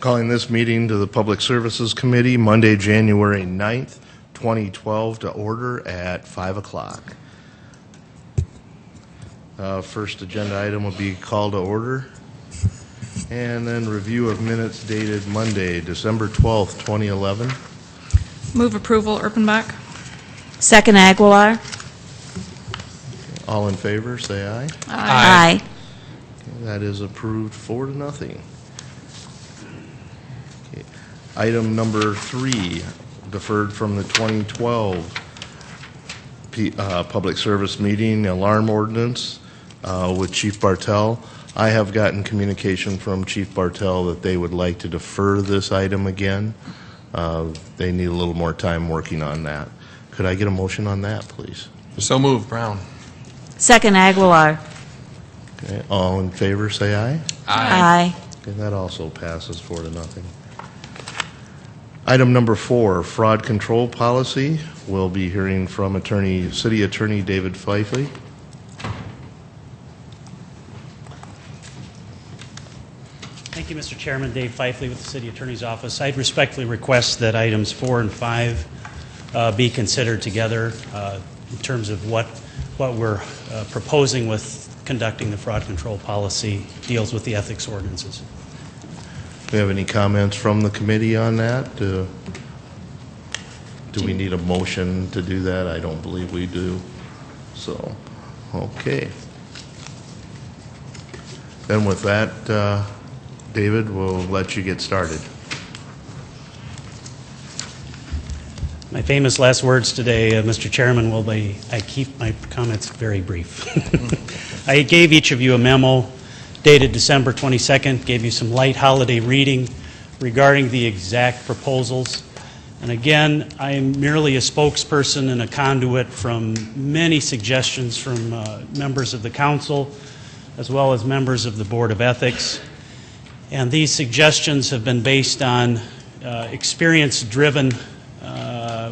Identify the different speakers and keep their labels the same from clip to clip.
Speaker 1: Calling this meeting to the Public Services Committee, Monday, January 9th, 2012, to order at 5 o'clock. First agenda item will be call to order, and then review of minutes dated Monday, December 12th, 2011.
Speaker 2: Move approval, Erpenbach.
Speaker 3: Second, Aguilar.
Speaker 1: All in favor, say aye.
Speaker 3: Aye.
Speaker 1: Okay, that is approved 4-0. Okay. Item number 3, deferred from the 2012 Public Service Meeting, alarm ordinance with Chief Bartell. I have gotten communication from Chief Bartell that they would like to defer this item again. They need a little more time working on that. Could I get a motion on that, please?
Speaker 4: So moved, Brown.
Speaker 3: Second, Aguilar.
Speaker 1: Okay. All in favor, say aye.
Speaker 3: Aye.
Speaker 1: Okay, that also passes 4-0. Item number 4, fraud control policy. We'll be hearing from City Attorney David Fifley.
Speaker 5: Thank you, Mr. Chairman. Dave Fifley with the City Attorney's Office. I'd respectfully request that items 4 and 5 be considered together in terms of what we're proposing with conducting the fraud control policy deals with the ethics ordinances.
Speaker 1: Do we have any comments from the committee on that? Do we need a motion to do that? I don't believe we do. So, okay. Then with that, David, we'll let you get started.
Speaker 5: My famous last words today, Mr. Chairman, will be, I keep my comments very brief. I gave each of you a memo dated December 22nd, gave you some light holiday reading regarding the exact proposals. And again, I am merely a spokesperson and a conduit from many suggestions from members of the council, as well as members of the Board of Ethics. And these suggestions have been based on experience-driven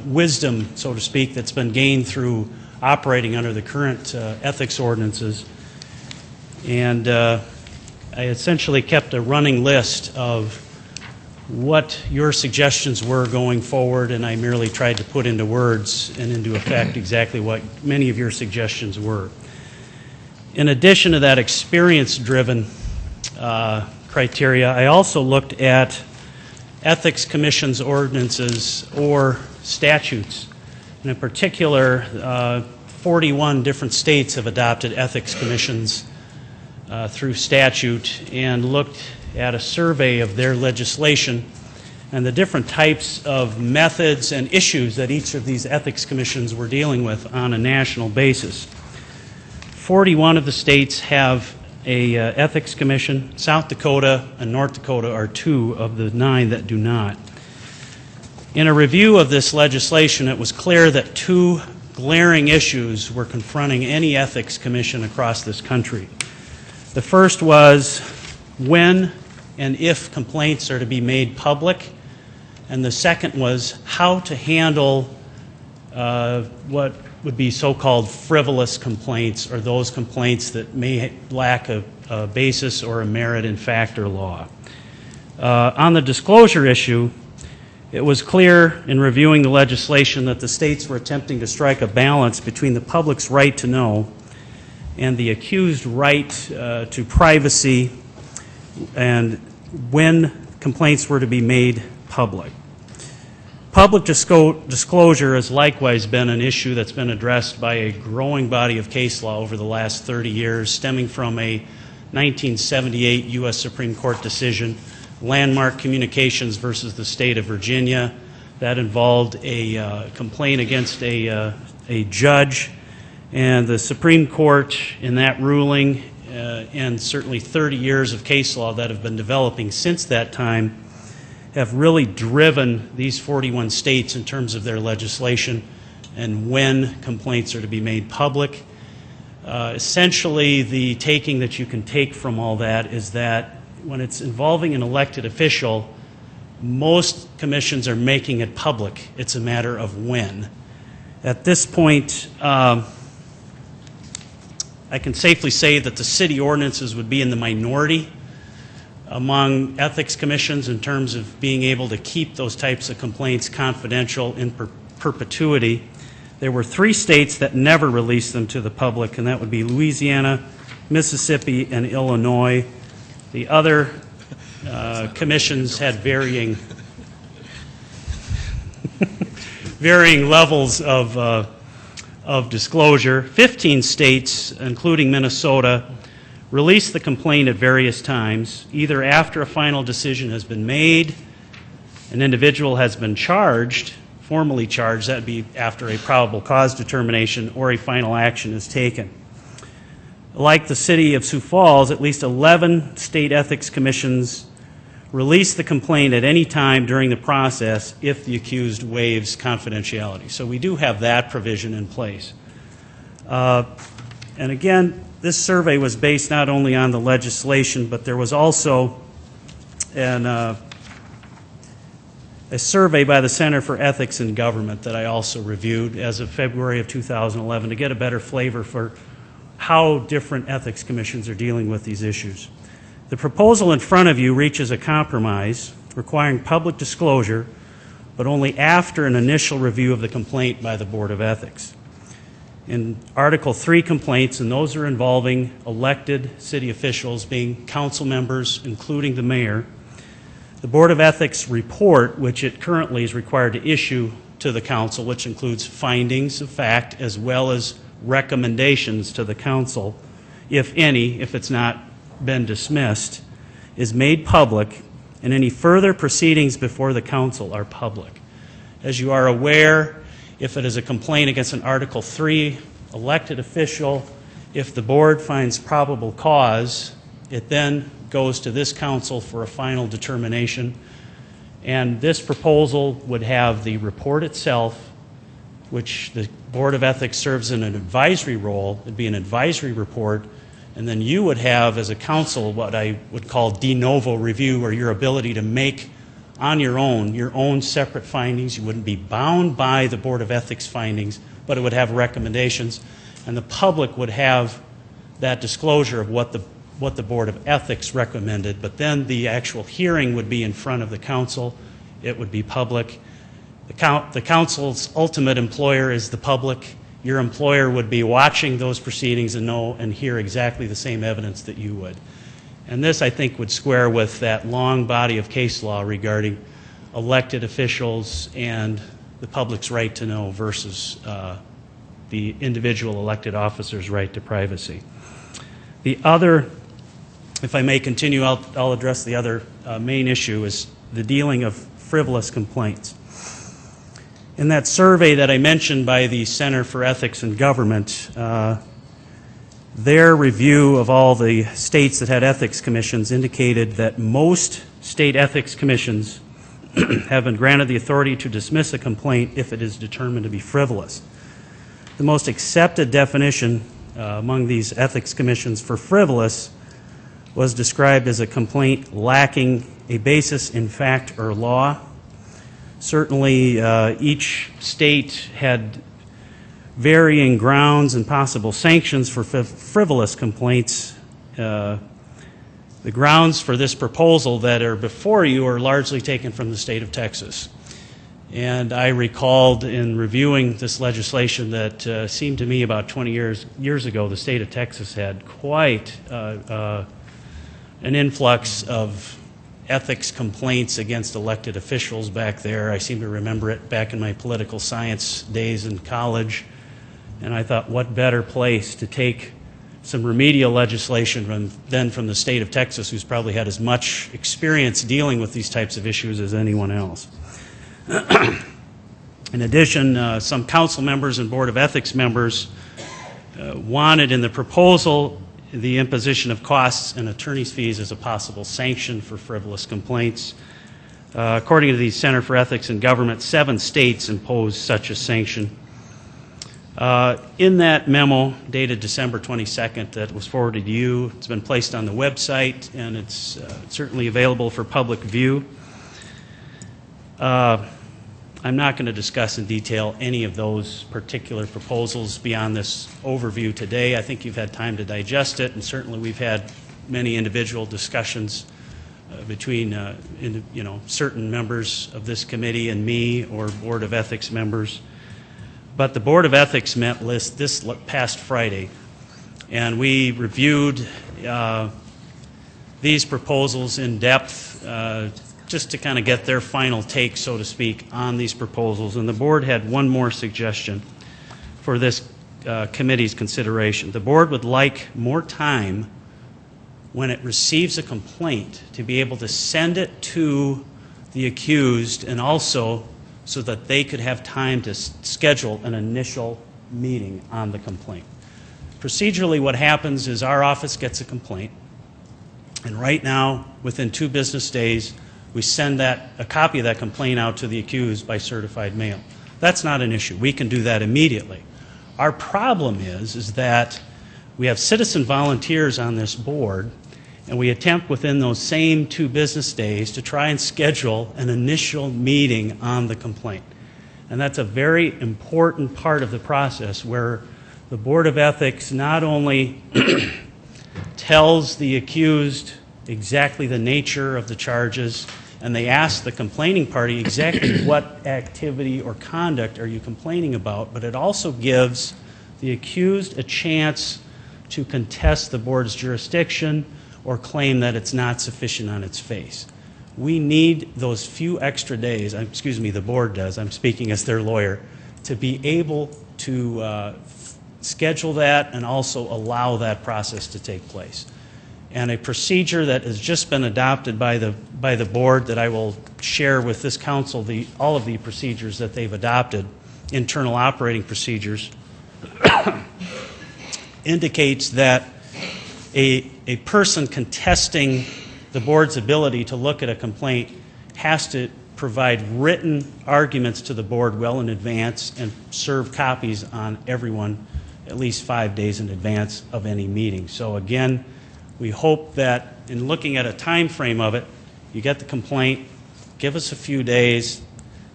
Speaker 5: wisdom, so to speak, that's been gained through operating under the current ethics ordinances. And I essentially kept a running list of what your suggestions were going forward, and I merely tried to put into words and into effect exactly what many of your suggestions were. In addition to that experience-driven criteria, I also looked at ethics commissions ordinances or statutes. And in particular, 41 different states have adopted ethics commissions through statute, and looked at a survey of their legislation and the different types of methods and issues that each of these ethics commissions were dealing with on a national basis. 41 of the states have a ethics commission. South Dakota and North Dakota are 2 of the 9 that do not. In a review of this legislation, it was clear that 2 glaring issues were confronting any ethics commission across this country. The first was when and if complaints are to be made public, and the second was how to handle what would be so-called frivolous complaints, or those complaints that may lack a basis or a merit in fact or law. On the disclosure issue, it was clear in reviewing the legislation that the states were attempting to strike a balance between the public's right to know and the accused right to privacy, and when complaints were to be made public. Public disclosure has likewise been an issue that's been addressed by a growing body of case law over the last 30 years, stemming from a 1978 U.S. Supreme Court decision, Landmark Communications versus the state of Virginia, that involved a complaint against a judge. And the Supreme Court, in that ruling, and certainly 30 years of case law that have been developing since that time, have really driven these 41 states in terms of their legislation and when complaints are to be made public. Essentially, the taking that you can take from all that is that when it's involving an elected official, most commissions are making it public. It's a matter of when. At this point, I can safely say that the city ordinances would be in the minority among ethics commissions in terms of being able to keep those types of complaints confidential in perpetuity. There were 3 states that never released them to the public, and that would be Louisiana, Mississippi, and Illinois. The other commissions had varying levels of disclosure. 15 states, including Minnesota, released the complaint at various times, either after a final decision has been made, an individual has been charged, formally charged, that would be after a probable cause determination, or a final action is taken. Like the city of Sioux Falls, at least 11 state ethics commissions release the complaint at any time during the process if the accused waives confidentiality. So we do have that provision in place. And again, this survey was based not only on the legislation, but there was also a survey by the Center for Ethics in Government that I also reviewed as of February of 2011 to get a better flavor for how different ethics commissions are dealing with these issues. The proposal in front of you reaches a compromise requiring public disclosure, but only after an initial review of the complaint by the Board of Ethics. In Article 3 complaints, and those are involving elected city officials being council members, including the mayor, the Board of Ethics report, which it currently is required to issue to the council, which includes findings of fact as well as recommendations to the council, if any, if it's not been dismissed, is made public, and any further proceedings before the council are public. As you are aware, if it is a complaint against an Article 3 elected official, if the board finds probable cause, it then goes to this council for a final determination. And this proposal would have the report itself, which the Board of Ethics serves in an advisory role. It would be an advisory report. And then you would have, as a council, what I would call de novo review, or your ability to make on your own separate findings. You wouldn't be bound by the Board of Ethics findings, but it would have recommendations. And the public would have that disclosure of what the Board of Ethics recommended. But then the actual hearing would be in front of the council. It would be public. The council's ultimate employer is the public. Your employer would be watching those proceedings and know and hear exactly the same evidence that you would. And this, I think, would square with that long body of case law regarding elected officials and the public's right to know versus the individual elected officer's right to privacy. The other, if I may continue, I'll address the other main issue, is the dealing of frivolous complaints. In that survey that I mentioned by the Center for Ethics in Government, their review of all the states that had ethics commissions indicated that most state ethics commissions have been granted the authority to dismiss a complaint if it is determined to be frivolous. The most accepted definition among these ethics commissions for frivolous was described as a complaint lacking a basis in fact or law. Certainly, each state had varying grounds and possible sanctions for frivolous complaints. The grounds for this proposal that are before you are largely taken from the state of Texas. And I recalled in reviewing this legislation that seemed to me about 20 years ago, the state of Texas had quite an influx of ethics complaints against elected officials back there. I seem to remember it back in my political science days in college. And I thought, what better place to take some remedial legislation than from the state of Texas, who's probably had as much experience dealing with these types of issues as anyone else. In addition, some council members and Board of Ethics members wanted in the proposal the imposition of costs and attorney's fees as a possible sanction for frivolous complaints. According to the Center for Ethics in Government, 7 states imposed such a sanction. In that memo dated December 22nd that was forwarded to you, it's been placed on the website, and it's certainly available for public view. I'm not going to discuss in detail any of those particular proposals beyond this overview today. I think you've had time to digest it, and certainly we've had many individual discussions between certain members of this committee and me, or Board of Ethics members. But the Board of Ethics met this past Friday, and we reviewed these proposals in depth just to kind of get their final take, so to speak, on these proposals. And the board had one more suggestion for this committee's consideration. The board would like more time when it receives a complaint to be able to send it to the accused, and also so that they could have time to schedule an initial meeting on the complaint. Procedurally, what happens is our office gets a complaint, and right now, within 2 business days, we send a copy of that complaint out to the accused by certified mail. That's not an issue. We can do that immediately. Our problem is that we have citizen volunteers on this board, and we attempt within those same 2 business days to try and schedule an initial meeting on the complaint. And that's a very important part of the process, where the Board of Ethics not only tells the accused exactly the nature of the charges, and they ask the complaining party exactly what activity or conduct are you complaining about, but it also gives the accused a chance to contest the board's jurisdiction or claim that it's not sufficient on its face. We need those few extra days, the board does, I'm speaking as their lawyer, to be able to schedule that and also allow that process to take place. And a procedure that has just been adopted by the board, that I will share with this council, all of the procedures that they've adopted, internal operating procedures, indicates that a person contesting the board's ability to look at a complaint has to provide written arguments to the board well in advance and serve copies on everyone at least 5 days in advance of any meeting. So again, we hope that in looking at a time frame of it, you get the complaint, give us a few days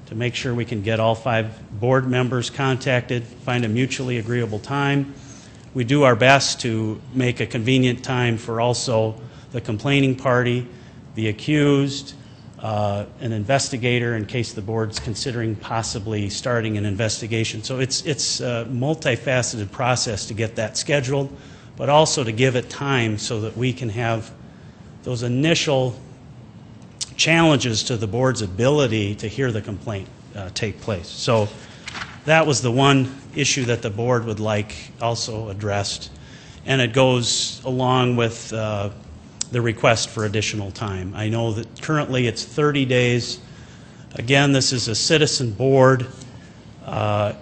Speaker 5: to make sure we can get all 5 board members contacted, find a mutually agreeable time. We do our best to make a convenient time for also the complaining party, the accused, an investigator in case the board's considering possibly starting an investigation. So it's a multifaceted process to get that scheduled, but also to give it time so that we can have those initial challenges to the board's ability to hear the complaint take place. So that was the one issue that the board would like also addressed, and it goes along with the request for additional time. I know that currently it's 30 days. Again, this is a citizen board.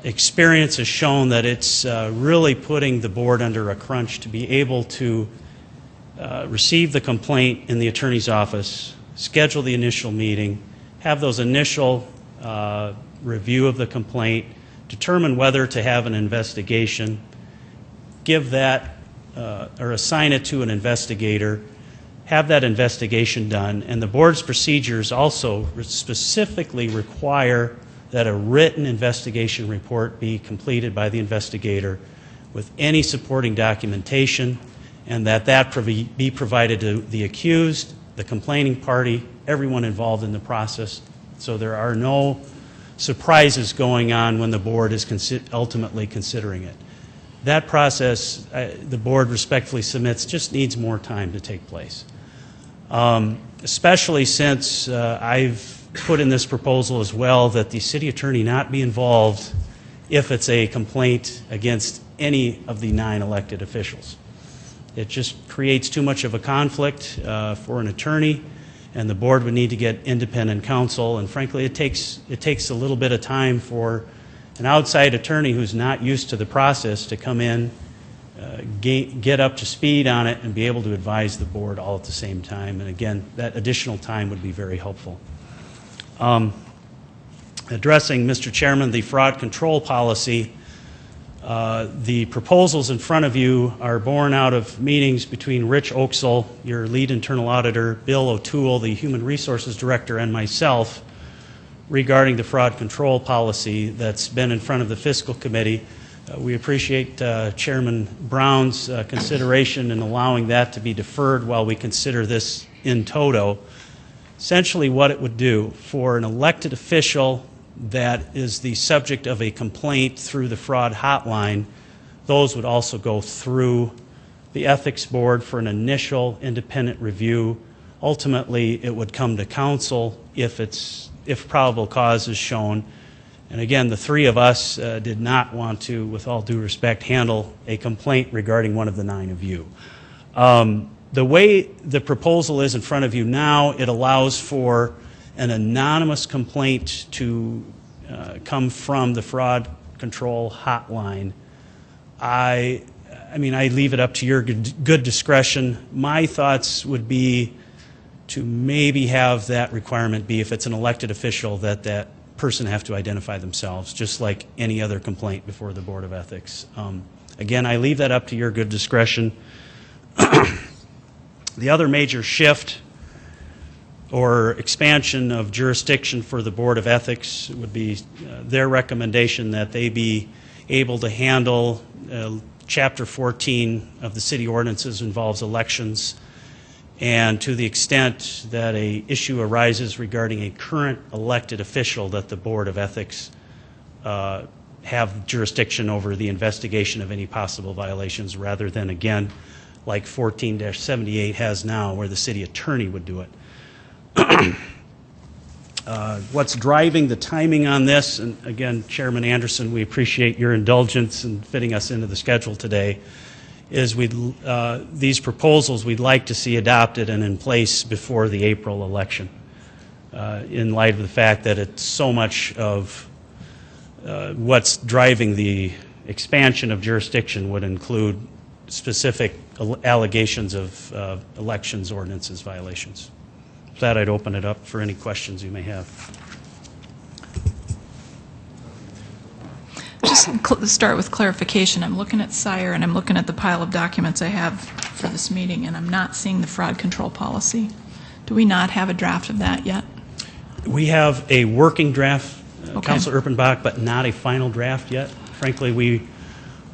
Speaker 5: Experience has shown that it's really putting the board under a crunch to be able to receive the complaint in the attorney's office, schedule the initial meeting, have those initial review of the complaint, determine whether to have an investigation, give that or assign it to an investigator, have that investigation done. And the board's procedures also specifically require that a written investigation report be completed by the investigator with any supporting documentation, and that be provided to the accused, the complaining party, everyone involved in the process, so there are no surprises going on when the board is ultimately considering it. That process, the board respectfully submits, just needs more time to take place. Especially since I've put in this proposal as well that the city attorney not be involved if it's a complaint against any of the 9 elected officials. It just creates too much of a conflict for an attorney, and the board would need to get independent counsel, and frankly it takes a little bit of time for an outside attorney who's not used to the process to come in, get up to speed on it, and be able to advise the board all at the same time. And again, that additional time would be very helpful. Addressing, Mr. Chairman, the fraud control policy, the proposals in front of you are born out of meetings between Rich Oaksall, your lead internal auditor, Bill O'Toole, the human resources director, and myself regarding the fraud control policy that's been in front of the fiscal committee. We appreciate Chairman Brown's consideration in allowing that to be deferred while we consider this in toto. Essentially what it would do for an elected official that is the subject of a complaint through the fraud hotline, those would also go through the ethics board for an initial independent review. Ultimately, it would come to council if probable cause is shown. And again, the three of us did not want to, with all due respect, handle a complaint regarding one of the 9 of you. The way the proposal is in front of you now, it allows for an anonymous complaint to come from the fraud control hotline. I mean, I leave it up to your good discretion. My thoughts would be to maybe have that requirement be, if it's an elected official, that person have to identify themselves, just like any other complaint before the Board of Ethics. Again, I leave that up to your good discretion. The other major shift or expansion of jurisdiction for the Board of Ethics would be their recommendation that they be able to handle Chapter 14 of the city ordinances involves elections, and to the extent that an issue arises regarding a current elected official, that the Board of Ethics have jurisdiction over the investigation of any possible violations, rather than, again, like 14-78 has now, where the city attorney would do it. What's driving the timing on this, and again, Chairman Anderson, we appreciate your indulgence in fitting us into the schedule today, is these proposals we'd like to see adopted and in place before the April election, in light of the fact that it's so much of what's driving the expansion of jurisdiction would include specific allegations of elections ordinances violations. With that, I'd open it up for any questions you may have.
Speaker 2: Just start with clarification. I'm looking at SIRE and I'm looking at the pile of documents I have for this meeting, and I'm not seeing the fraud control policy. Do we not have a draft of that yet?
Speaker 5: We have a working draft,
Speaker 2: Okay.
Speaker 5: Councilor Erpenbach, but not a final draft yet. Frankly, we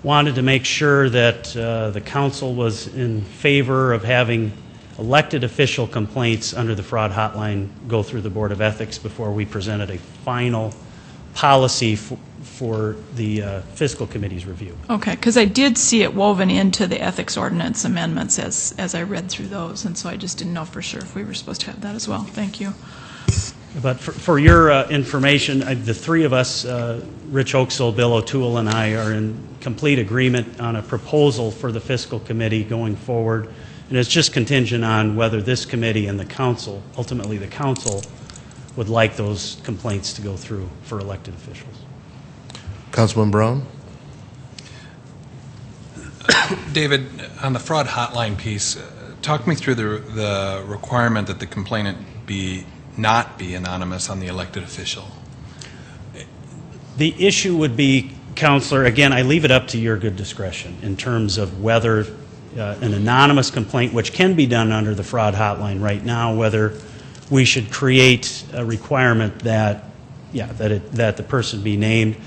Speaker 5: wanted to make sure that the council was in favor of having elected official complaints under the fraud hotline go through the Board of Ethics before we presented a final policy for the fiscal committee's review.
Speaker 2: Okay, because I did see it woven into the ethics ordinance amendments as I read through those, and so I just didn't know for sure if we were supposed to have that as well. Thank you.
Speaker 5: But for your information, the three of us, Rich Oaksell, Bill O'Toole, and I, are in complete agreement on a proposal for the fiscal committee going forward. And it's just contingent on whether this committee and the council, ultimately the council, would like those complaints to go through for elected officials.
Speaker 1: Councilman Brown?
Speaker 4: David, on the fraud hotline piece, talk me through the requirement that the complainant not be anonymous on the elected official.
Speaker 5: The issue would be, Counselor, again, I leave it up to your good discretion in terms of whether an anonymous complaint, which can be done under the fraud hotline right now, whether we should create a requirement that the person be named.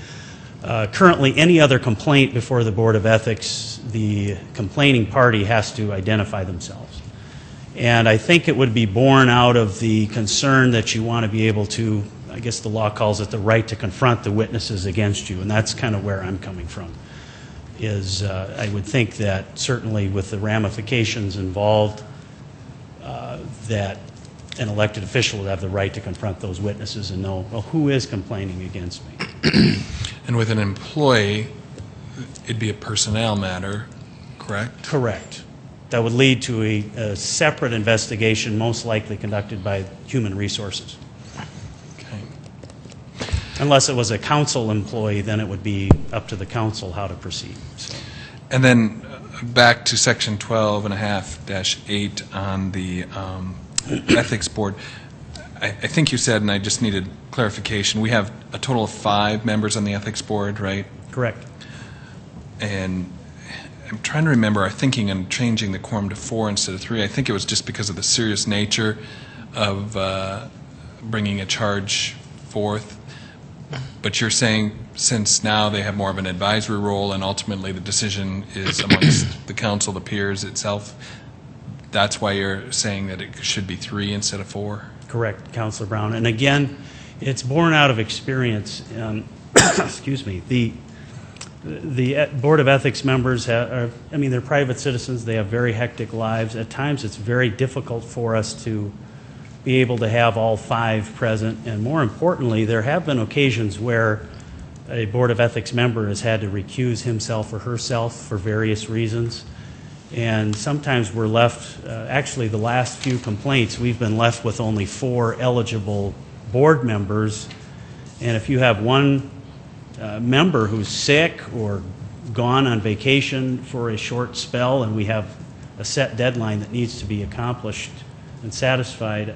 Speaker 5: Currently, any other complaint before the Board of Ethics, the complaining party has to identify themselves. And I think it would be born out of the concern that you want to be able to, I guess the law calls it the right to confront the witnesses against you, and that's kind of where I'm coming from. I would think that certainly with the ramifications involved, that an elected official would have the right to confront those witnesses and know, well, who is complaining against me?
Speaker 4: And with an employee, it'd be a personnel matter, correct?
Speaker 5: Correct. That would lead to a separate investigation, most likely conducted by Human Resources.
Speaker 4: Okay.
Speaker 5: Unless it was a council employee, then it would be up to the council how to proceed. So.
Speaker 4: And then back to section 12.5-8 on the ethics board. I think you said, and I just needed clarification, we have a total of 5 members on the ethics board, right?
Speaker 5: Correct.
Speaker 4: And I'm trying to remember our thinking on changing the quorum to 4 instead of 3. I think it was just because of the serious nature of bringing a charge forth. But you're saying since now they have more of an advisory role and ultimately the decision is amongst the council, the peers itself, that's why you're saying that it should be 3 instead of 4?
Speaker 5: correct, Councilor Brown. And again, it's born out of experience. Excuse me. The Board of Ethics members, they're private citizens. They have very hectic lives. At times, it's very difficult for us to be able to have all 5 present. And more importantly, there have been occasions where a Board of Ethics member has had to recuse himself or herself for various reasons. And sometimes we're left, actually the last few complaints, we've been left with only 4 eligible board members. And if you have one member who's sick or gone on vacation for a short spell and we have a set deadline that needs to be accomplished and satisfied,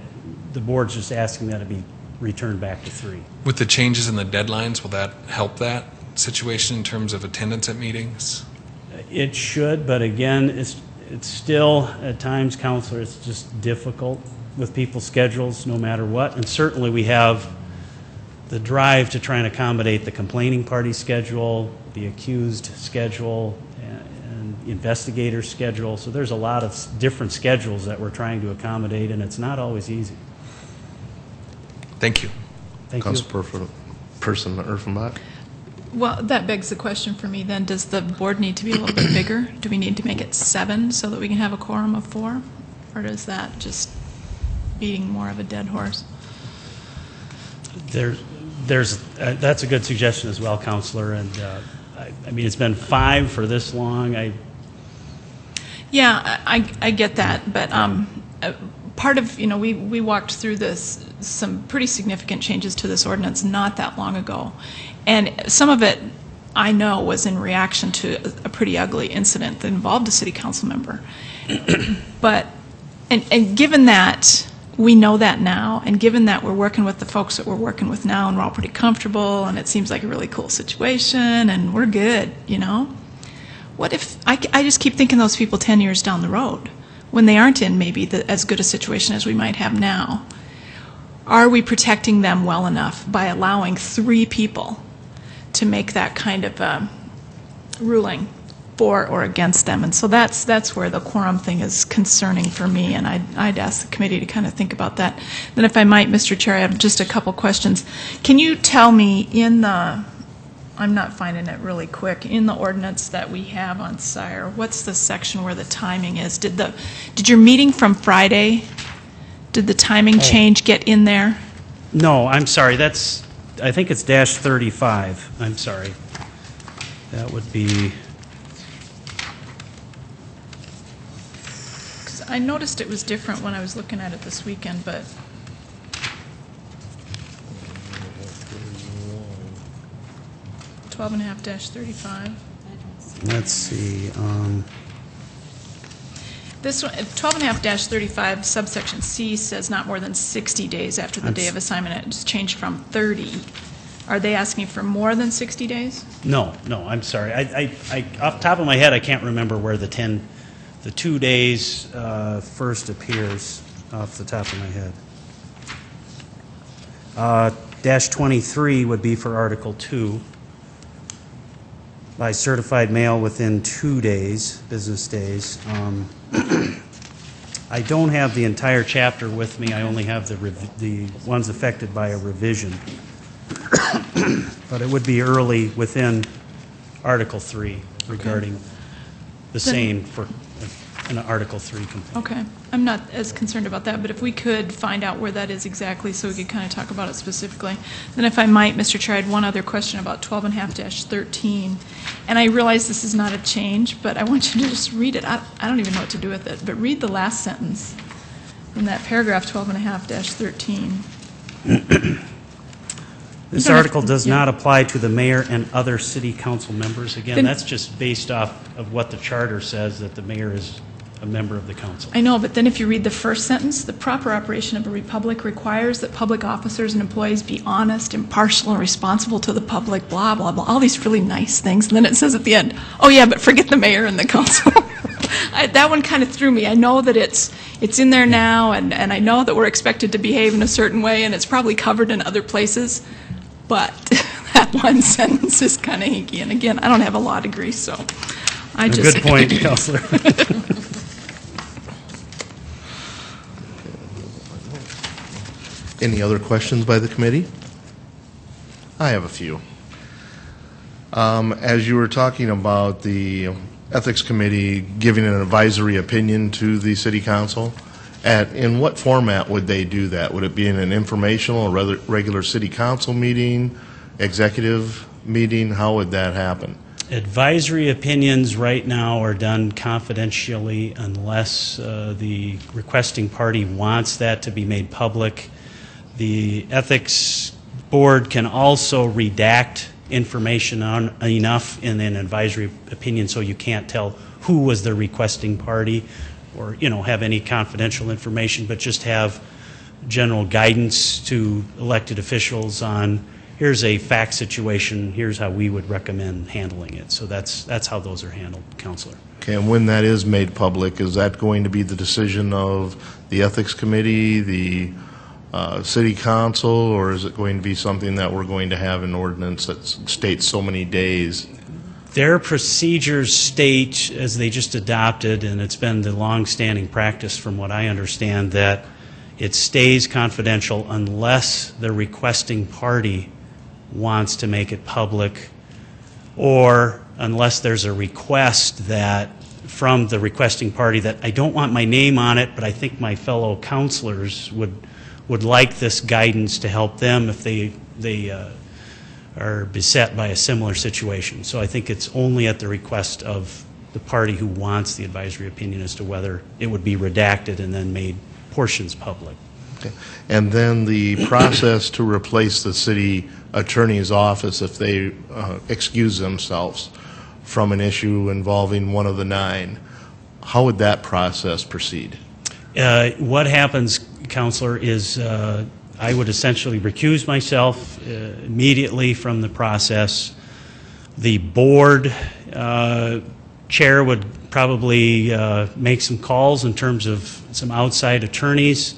Speaker 5: the board's just asking that to be returned back to 3.
Speaker 4: With the changes in the deadlines, will that help that situation in terms of attendance at meetings?
Speaker 5: It should, but again, it's still, at times, Counselor, it's just difficult with people's schedules, no matter what. And certainly we have the drive to try and accommodate the complaining party schedule, the accused schedule, and the investigator schedule. So there's a lot of different schedules that we're trying to accommodate, and it's not always easy.
Speaker 4: Thank you.
Speaker 5: Thank you.
Speaker 1: Councilperson Urfenbach?
Speaker 2: Well, that begs the question for me then, does the board need to be a little bit bigger? Do we need to make it 7 so that we can have a quorum of 4? Or is that just beating more of a dead horse?
Speaker 5: That's a good suggestion as well, Counselor. And it's been 5 for this long.
Speaker 2: Yeah, I get that, but part of, we walked through some pretty significant changes to this ordinance not that long ago. And some of it, I know, was in reaction to a pretty ugly incident that involved a city council member. But, and given that we know that now, and given that we're working with the folks that we're working with now, and we're all pretty comfortable, and it seems like a really cool situation, and we're good, what if, I just keep thinking those people 10 years down the road, when they aren't in maybe as good a situation as we might have now, are we protecting them well enough by allowing 3 people to make that kind of ruling for or against them? And so that's where the quorum thing is concerning for me, and I'd ask the committee to kind of think about that. Then if I might, Mr. Chair, I have just a couple questions. Can you tell me I'm not finding it really quick, in the ordinance that we have on SIRE, what's the section where the timing is? Did your meeting from Friday, did the timing change get in there?
Speaker 5: No, I'm sorry. I think it's -35. I'm sorry. That would be...
Speaker 2: I noticed it was different when I was looking at it this weekend, but 12.5-35.
Speaker 5: Let's see.
Speaker 2: This one, 12.5-35, subsection C says not more than 60 days after the day of assignment. It just changed from 30. Are they asking for more than 60 days?
Speaker 5: No, I'm sorry. I off the top of my head, I can't remember where the 2 days first appears off the top of my head. -23 would be for Article 2. By certified mail within 2 days, business days. I don't have the entire chapter with me. I only have the ones affected by a revision. But it would be early within Article 3 regarding the same for an Article 3 complaint.
Speaker 2: Okay. I'm not as concerned about that, but if we could find out where that is exactly so we could kind of talk about it specifically. Then if I might, Mr. Chair, I had one other question about 12.5-13. And I realize this is not a change, but I want you to just read it. I don't even know what to do with it, but read the last sentence in that paragraph 12.5-13.
Speaker 5: This article does not apply to the mayor and other city council members. Again, that's just based off of what the charter says, that the mayor is a member of the council.
Speaker 2: I know, but then if you read the first sentence, the proper operation of a republic requires that public officers and employees be honest, impartial, and responsible to the public, blah, blah, blah, all these really nice things. And then it says at the end, oh yeah, but forget the mayor and the council. That one kind of threw me. I know that it's in there now, and I know that we're expected to behave in a certain way, and it's probably covered in other places, but that one sentence is kind of hinky. And again, I don't have a law degree, so I just...
Speaker 5: Good point, Counselor.
Speaker 1: Any other questions by the committee? I have a few. As you were talking about the Ethics Committee giving an advisory opinion to the City Council, in what format would they do that? Would it be in an informational or regular City Council meeting, executive meeting? How would that happen?
Speaker 5: Advisory opinions right now are done confidentially unless the requesting party wants that to be made public. The Ethics Board can also redact information on enough in an advisory opinion so you can't tell who was the requesting party or, have any confidential information, but just have general guidance to elected officials on here's a fact situation, here's how we would recommend handling it. So that's how those are handled, Counselor.
Speaker 1: Okay, and when that is made public, is that going to be the decision of the Ethics Committee, the City Council, or is it going to be something that we're going to have an ordinance that states so many days?
Speaker 5: Their procedures state, as they just adopted, and it's been the long-standing practice from what I understand, that it stays confidential unless the requesting party wants to make it public, or unless there's a request that from the requesting party that I don't want my name on it, but I think my fellow counselors would like this guidance to help them if they are beset by a similar situation. So I think it's only at the request of the party who wants the advisory opinion as to whether it would be redacted and then made portions public.
Speaker 1: Okay. And then the process to replace the city attorney's office if they excuse themselves from an issue involving one of the 9, how would that process proceed?
Speaker 5: What happens, Counselor, is I would essentially recuse myself immediately from the process. The board chair would probably make some calls in terms of some outside attorneys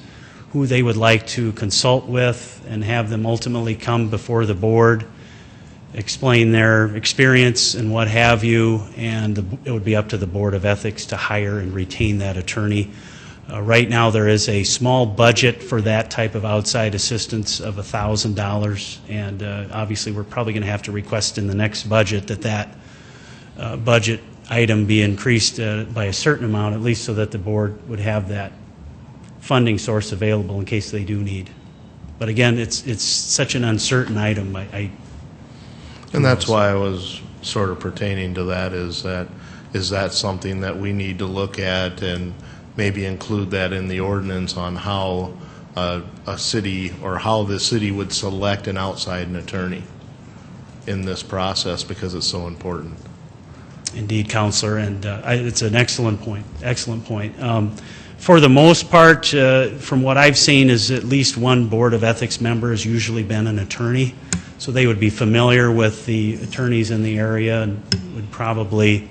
Speaker 5: who they would like to consult with and have them ultimately come before the board, explain their experience and what have you, and it would be up to the Board of Ethics to hire and retain that attorney. Right now, there is a small budget for that type of outside assistance of $1,000, and obviously we're probably going to have to request in the next budget that budget item be increased by a certain amount, at least so that the board would have that funding source available in case they do need. But again, it's such an uncertain item.
Speaker 1: And that's why I was sort of pertaining to that, is that something that we need to look at and maybe include that in the ordinance on how a city or how the city would select an outside attorney in this process, because it's so important.
Speaker 5: Indeed, Counselor, and it's an excellent point. Excellent point. For the most part, from what I've seen, is at least one Board of Ethics member has usually been an attorney, so they would be familiar with the attorneys in the area and would probably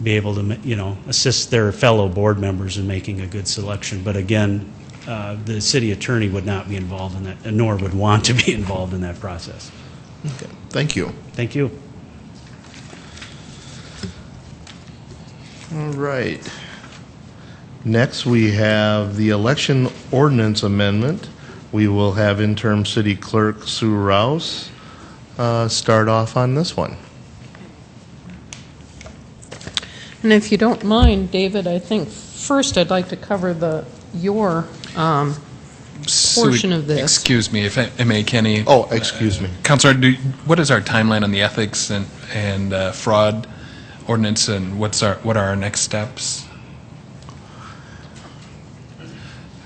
Speaker 5: be able to, assist their fellow board members in making a good selection. But again, the city attorney would not be involved in that, nor would want to be involved in that process.
Speaker 1: Okay. Thank you.
Speaker 5: Thank you.
Speaker 1: All right. Next, we have the election ordinance amendment. We will have interim city clerk Sue Rouse start off on this one.
Speaker 6: And if you don't mind, David, I think first I'd like to cover your portion of this.
Speaker 4: Excuse me, if I may, Kenny.
Speaker 1: Oh, excuse me.
Speaker 4: Counselor, what is our timeline on the ethics and fraud ordinance, and what are our next steps?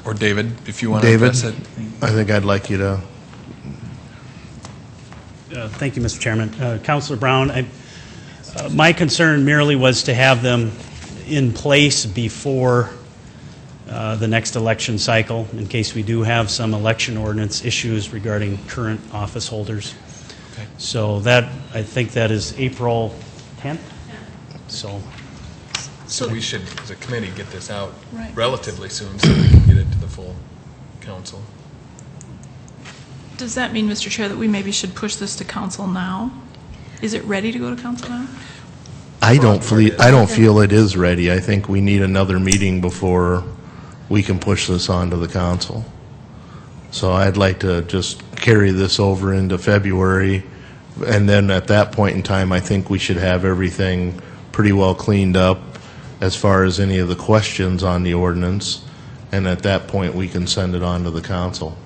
Speaker 4: Or David, if you want to address it.
Speaker 1: I think I'd like you to.
Speaker 5: Thank you, Mr. Chairman. Councilor Brown, my concern merely was to have them in place before the next election cycle, in case we do have some election ordinance issues regarding current office holders.
Speaker 4: Okay.
Speaker 5: So I think that is April 10th.
Speaker 4: So we should, as a committee, get this out
Speaker 2: Right.
Speaker 4: relatively soon so we can get it to the full council.
Speaker 2: Does that mean, Mr. Chair, that we maybe should push this to council now? Is it ready to go to council now?
Speaker 1: I don't feel it is ready. I think we need another meeting before we can push this on to the council. So I'd like to just carry this over into February, and then at that point in time, I think we should have everything pretty well cleaned up as far as any of the questions on the ordinance, and at that point, we can send it on to the council.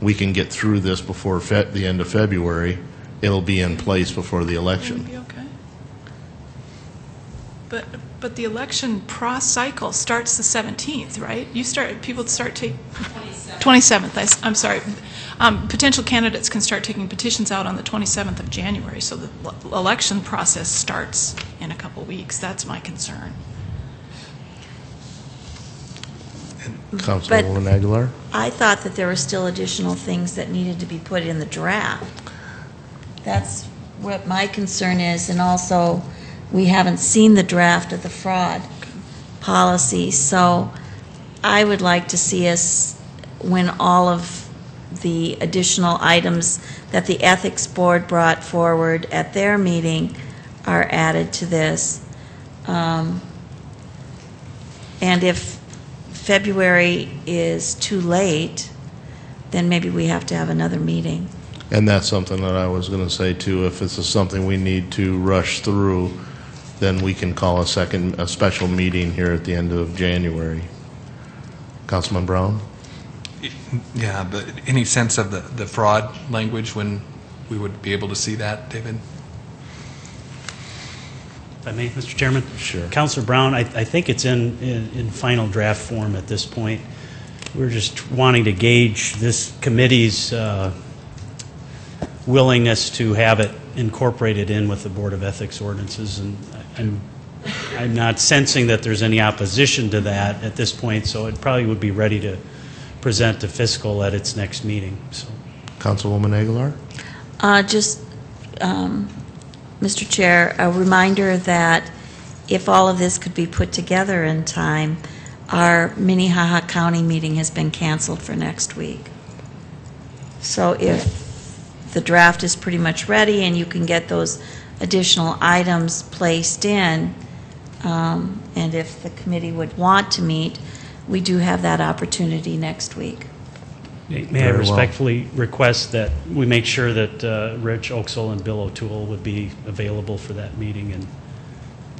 Speaker 1: We can get through this before the end of February. It'll be in place before the election.
Speaker 2: Be okay. But the election cycle starts the 17th, right? People start taking 27th. I'm sorry. Potential candidates can start taking petitions out on the 27th of January, so the election process starts in a couple weeks. That's my concern.
Speaker 1: Councilwoman Aguilar?
Speaker 3: I thought that there were still additional things that needed to be put in the draft. That's what my concern is, and also, we haven't seen the draft of the fraud policy, so I would like to see us, when all of the additional items that the Ethics Board brought forward at their meeting are added to this. And if February is too late, then maybe we have to have another meeting.
Speaker 1: And that's something that I was going to say too. If this is something we need to rush through, then we can call a special meeting here at the end of January. Councilman Brown?
Speaker 4: Yeah, but any sense of the fraud language when we would be able to see that, David?
Speaker 5: If I may, Mr. Chairman?
Speaker 1: Sure.
Speaker 5: Councilor Brown, I think it's in final draft form at this point. We're just wanting to gauge this committee's willingness to have it incorporated in with the Board of Ethics ordinances, and I'm not sensing that there's any opposition to that at this point, so it probably would be ready to present to fiscal at its next meeting. So,
Speaker 1: Councilwoman Aguilar?
Speaker 3: Mr. Chair, a reminder that if all of this could be put together in time, our Minnehaha County meeting has been canceled for next week. So if the draft is pretty much ready and you can get those additional items placed in, and if the committee would want to meet, we do have that opportunity next week.
Speaker 5: may I
Speaker 1: Very well.
Speaker 5: respectfully request that we make sure that Rich Oaksall and Bill O'Toole would be available for that meeting, and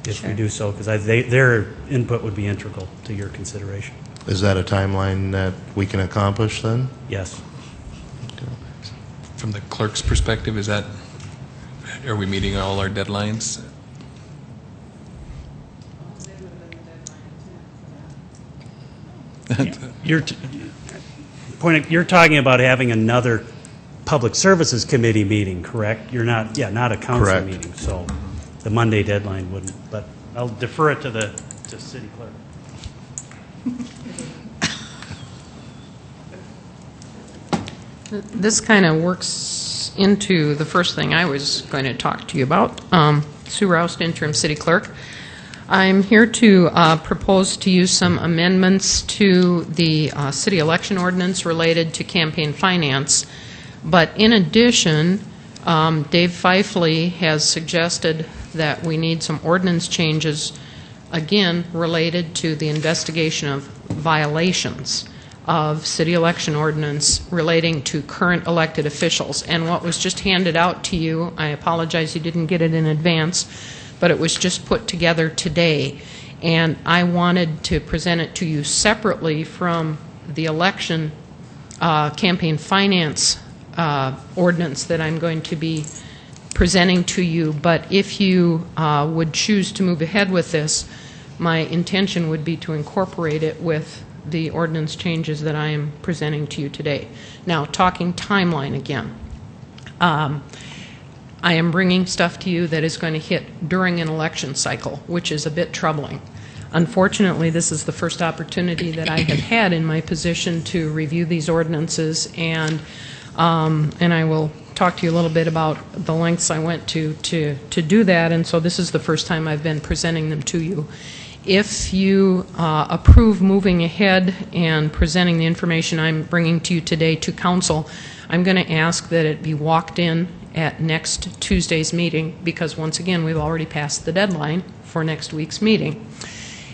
Speaker 5: if we
Speaker 3: Sure.
Speaker 5: do so, because their input would be integral to your consideration.
Speaker 1: Is that a timeline that we can accomplish then?
Speaker 5: Yes.
Speaker 4: From the clerk's perspective, are we meeting all our deadlines?
Speaker 5: You're talking about having another Public Services Committee meeting, correct? You're not, not a council
Speaker 1: Correct.
Speaker 5: meeting, so the Monday deadline wouldn't, but I'll defer it to city clerk.
Speaker 6: This kind of works into the first thing I was going to talk to you about. Sue Roust, interim city clerk. I'm here to propose to you some amendments to the city election ordinance related to campaign finance. But in addition, Dave Fifley has suggested that we need some ordinance changes, again, related to the investigation of violations of city election ordinance relating to current elected officials. And what was just handed out to you, I apologize you didn't get it in advance, but it was just put together today. And I wanted to present it to you separately from the election campaign finance ordinance that I'm going to be presenting to you. But if you would choose to move ahead with this, my intention would be to incorporate it with the ordinance changes that I am presenting to you today. Now, talking timeline again. I am bringing stuff to you that is going to hit during an election cycle, which is a bit troubling. Unfortunately, this is the first opportunity that I have had in my position to review these ordinances, and I will talk to you a little bit about the lengths I went to do that, and so this is the first time I've been presenting them to you. If you approve moving ahead and presenting the information I'm bringing to you today to council, I'm going to ask that it be walked in at next Tuesday's meeting, because once again, we've already passed the deadline for next week's meeting.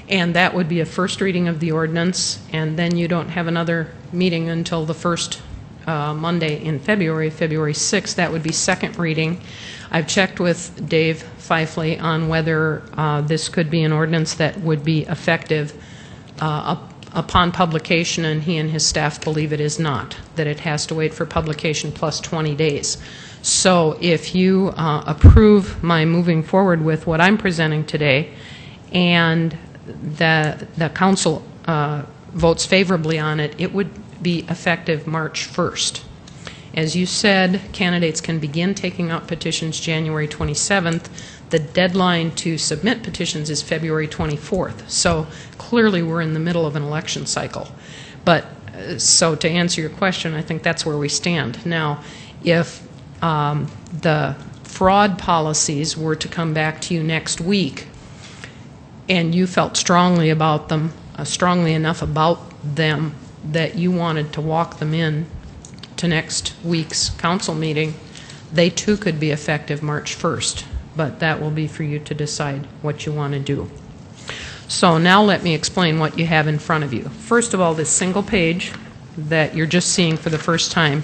Speaker 6: And that would be a first reading of the ordinance, and then you don't have another meeting until the first Monday in February, February 6th. That would be second reading. I've checked with Dave Fifley on whether this could be an ordinance that would be effective upon publication, and he and his staff believe it is not, that it has to wait for publication plus 20 days. So if you approve my moving forward with what I'm presenting today, and the council votes favorably on it, it would be effective March 1st. As you said, candidates can begin taking out petitions January 27th. The deadline to submit petitions is February 24th. So clearly we're in the middle of an election cycle. But so to answer your question, I think that's where we stand. Now, if the fraud policies were to come back to you next week and you felt strongly about them, strongly enough about them that you wanted to walk them in to next week's council meeting, they too could be effective March 1st. But that will be for you to decide what you want to do. So now let me explain what you have in front of you. First of all, this single page that you're just seeing for the first time,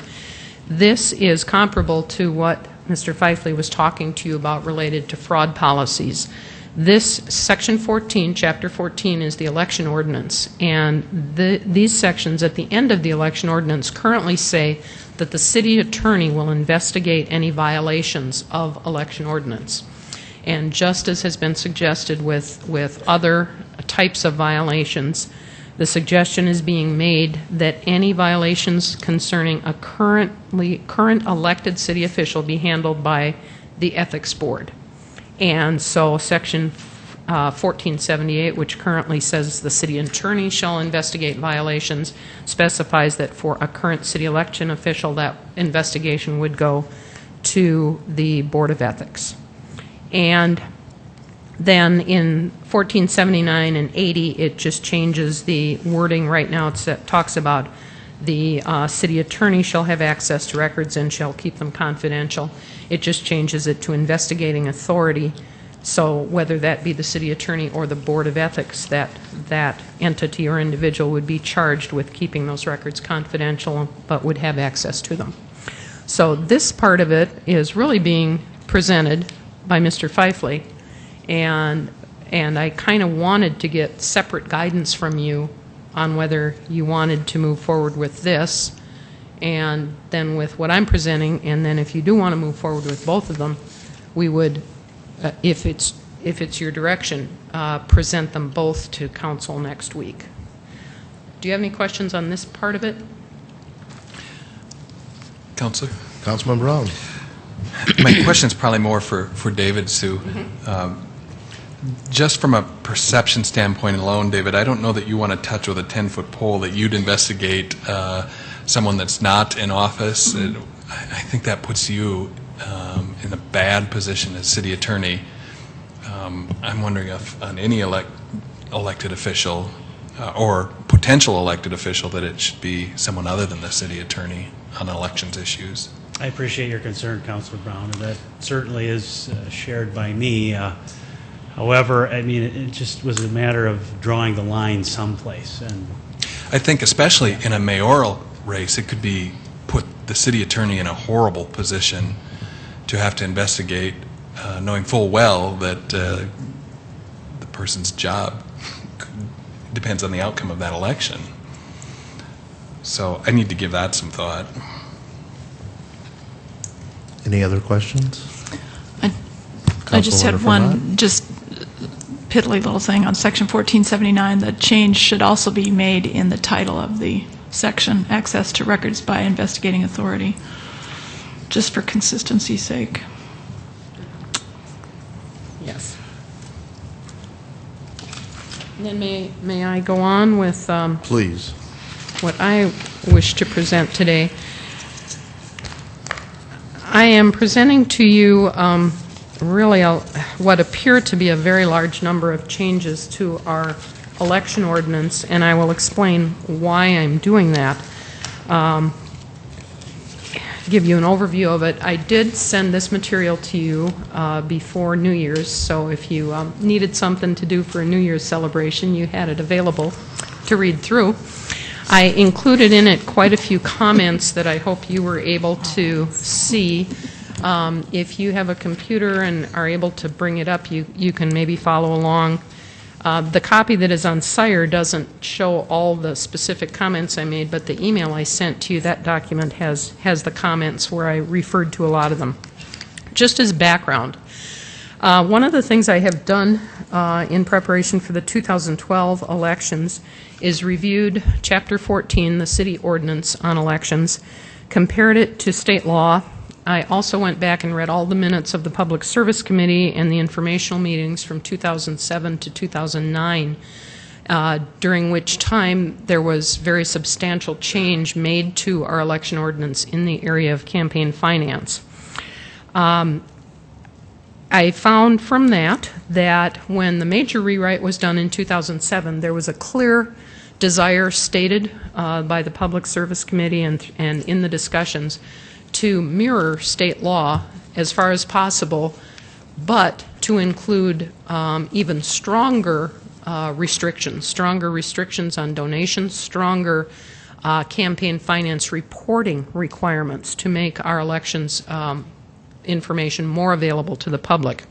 Speaker 6: this is comparable to what Mr. Fifley was talking to you about related to fraud policies. This section 14, chapter 14, is the election ordinance, and these sections at the end of the election ordinance currently say that the city attorney will investigate any violations of election ordinance. And just as has been suggested with other types of violations, the suggestion is being made that any violations concerning a current elected city official be handled by the ethics board. And so section 1478, which currently says the city attorney shall investigate violations, specifies that for a current city election official, that investigation would go to the Board of Ethics. And then in 1479 and 80, it just changes the wording. Right now it talks about the city attorney shall have access to records and shall keep them confidential. It just changes it to investigating authority. So whether that be the city attorney or the Board of Ethics, that entity or individual would be charged with keeping those records confidential but would have access to them. So this part of it is really being presented by Mr. Fifley, and I kind of wanted to get separate guidance from you on whether you wanted to move forward with this and then with what I'm presenting, and then if you do want to move forward with both of them, we would, if it's your direction, present them both to council next week. Do you have any questions on this part of it?
Speaker 4: Counselor?
Speaker 1: Councilman Brown.
Speaker 4: My question is probably more for David, Sue. Just from a perception standpoint alone, David, I don't know that you want to touch with a 10-foot pole that you'd investigate someone that's not in office. I think that puts you in a bad position as city attorney. I'm wondering if on any elected official or potential elected official that it should be someone other than the city attorney on elections issues.
Speaker 5: I appreciate your concern, Councilor Brown, and that certainly is shared by me. However, I mean, it just was a matter of drawing the line someplace. And
Speaker 4: I think especially in a mayoral race, it could be put the city attorney in a horrible position to have to investigate, knowing full well that the person's job depends on the outcome of that election. So I need to give that some thought.
Speaker 1: Any other questions?
Speaker 2: I just had
Speaker 1: Councilwoman
Speaker 2: one just piddly little thing on section 1479. The change should also be made in the title of the section, access to records by investigating authority, just for consistency's sake.
Speaker 6: Yes. And then may I go on with
Speaker 1: Please.
Speaker 6: what I wish to present today? I am presenting to you really what appear to be a very large number of changes to our election ordinance, and I will explain why I'm doing that. Give you an overview of it. I did send this material to you before New Year's, so if you needed something to do for a New Year's celebration, you had it available to read through. I included in it quite a few comments that I hope you were able to see. If you have a computer and are able to bring it up, you can maybe follow along. The copy that is on SIRE doesn't show all the specific comments I made, but the email I sent to you, that document has the comments where I referred to a lot of them. Just as background, one of the things I have done in preparation for the 2012 elections is reviewed Chapter 14, the city ordinance on elections, compared it to state law. I also went back and read all the minutes of the Public Service Committee and the informational meetings from 2007 to 2009, during which time there was very substantial change made to our election ordinance in the area of campaign finance. I found from that when the major rewrite was done in 2007, there was a clear desire stated by the Public Service Committee and in the discussions to mirror state law as far as possible, but to include even stronger restrictions on donations, stronger campaign finance reporting requirements to make our elections information more available to the public.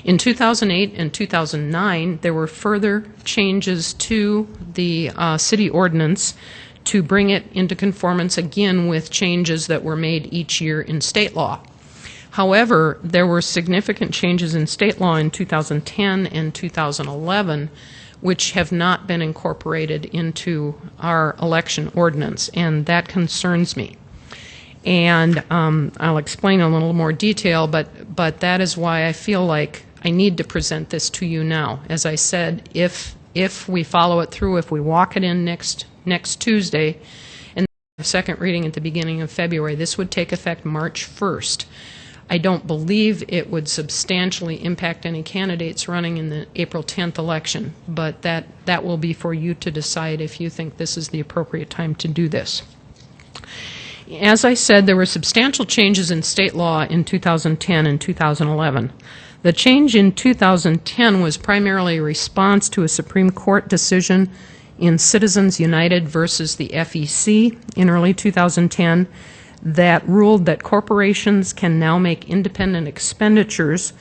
Speaker 6: In 2008 and 2009, there were further changes to the city ordinance to bring it into conformance again with changes that were made each year in state law. However, there were significant changes in state law in 2010 and 2011 which have not been incorporated into our election ordinance, and that concerns me. And I'll explain in a little more detail, but that is why I feel like I need to present this to you now. As I said, if we follow it through, if we walk it in next Tuesday, and the second reading at the beginning of February, this would take effect March 1st. I don't believe it would substantially impact any candidates running in the April 10th election, but that will be for you to decide if you think this is the appropriate time to do this. As I said, there were substantial changes in state law in 2010 and 2011. The change in 2010 was primarily a response to a Supreme Court decision in Citizens United versus the FEC in early 2010 that ruled that corporations can now make independent expenditures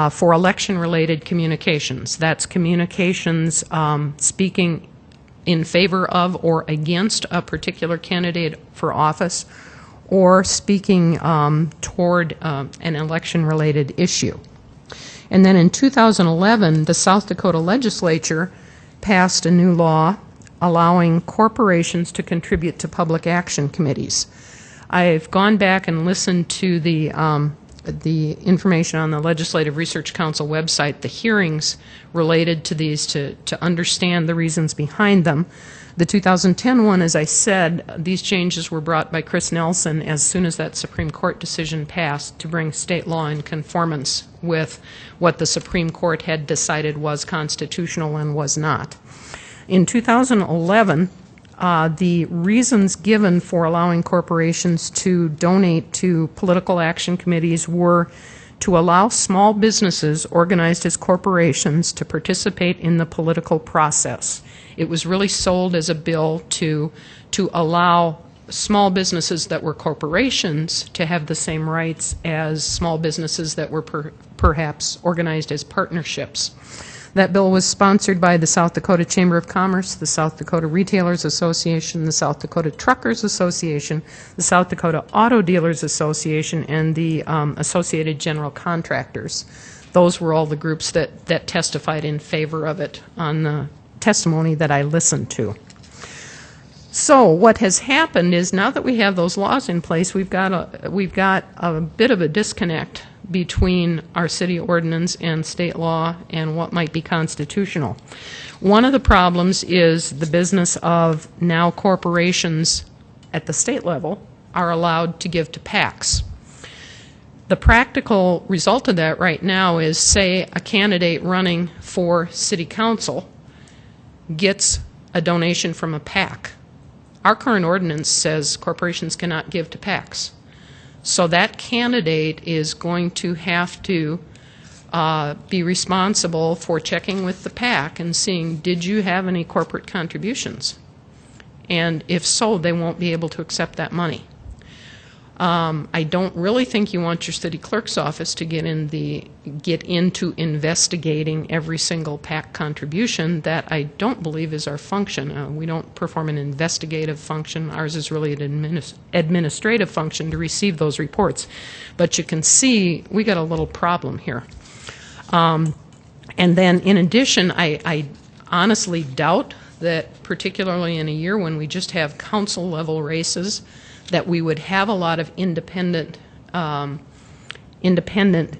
Speaker 6: for election-related communications. That's communications speaking in favor of or against a particular candidate for office, or speaking toward an election-related issue. And then in 2011, the South Dakota legislature passed a new law allowing corporations to contribute to public action committees. I've gone back and listened to the information on the Legislative Research Council website, the hearings related to these, to understand the reasons behind them. The 2010 one, as I said, these changes were brought by Chris Nelson as soon as that Supreme Court decision passed to bring state law in conformance with what the Supreme Court had decided was constitutional and was not. In 2011, the reasons given for allowing corporations to donate to political action committees were to allow small businesses organized as corporations to participate in the political process. It was really sold as a bill to allow small businesses that were corporations to have the same rights as small businesses that were perhaps organized as partnerships. That bill was sponsored by the South Dakota Chamber of Commerce, the South Dakota Retailers Association, the South Dakota Truckers Association, the South Dakota Auto Dealers Association, and the Associated General Contractors. Those were all the groups that testified in favor of it on the testimony that I listened to. So what has happened is now that we have those laws in place, we've got a bit of a disconnect between our city ordinance and state law and what might be constitutional. One of the problems is the business of now corporations at the state level are allowed to give to PACs. The practical result of that right now is, say, a candidate running for city council gets a donation from a PAC. Our current ordinance says corporations cannot give to PACs. So that candidate is going to have to be responsible for checking with the PAC and seeing, did you have any corporate contributions? And if so, they won't be able to accept that money. I don't really think you want your city clerk's office to get into investigating every single PAC contribution. That I don't believe is our function. We don't perform an investigative function. Ours is really an administrative function to receive those reports. But you can see we got a little problem here. And then in addition, I honestly doubt that particularly in a year when we just have council level races, that we would have a lot of independent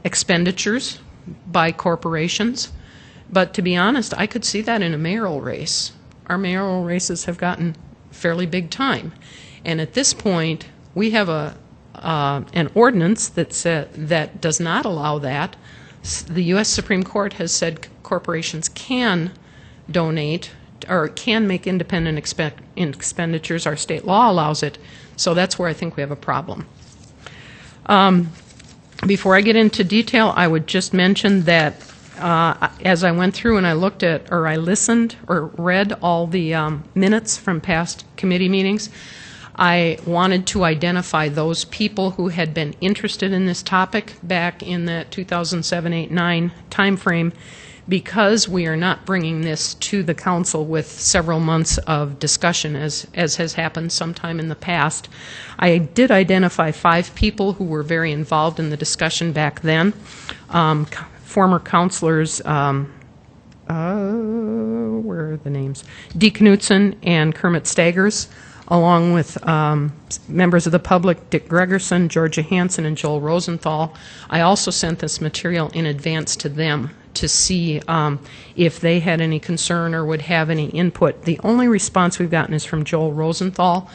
Speaker 6: expenditures by corporations. But to be honest, I could see that in a mayoral race. Our mayoral races have gotten fairly big time. And at this point, we have an ordinance that does not allow that. The U.S. Supreme Court has said corporations can donate or can make independent expenditures. Our state law allows it. So that's where I think we have a problem. Before I get into detail, I would just mention that as I went through and I looked at, or I listened or read all the minutes from past committee meetings, I wanted to identify those people who had been interested in this topic back in that 2007, 8, 9 timeframe, because we are not bringing this to the council with several months of discussion as has happened sometime in the past. I did identify 5 people who were very involved in the discussion back then. Former councilors, where are the names? Dee Knutson and Kermit Staggers, along with members of the public, Dick Gregerson, Georgia Hansen, and Joel Rosenthal. I also sent this material in advance to them to see if they had any concern or would have any input. The only response we've gotten is from Joel Rosenthal,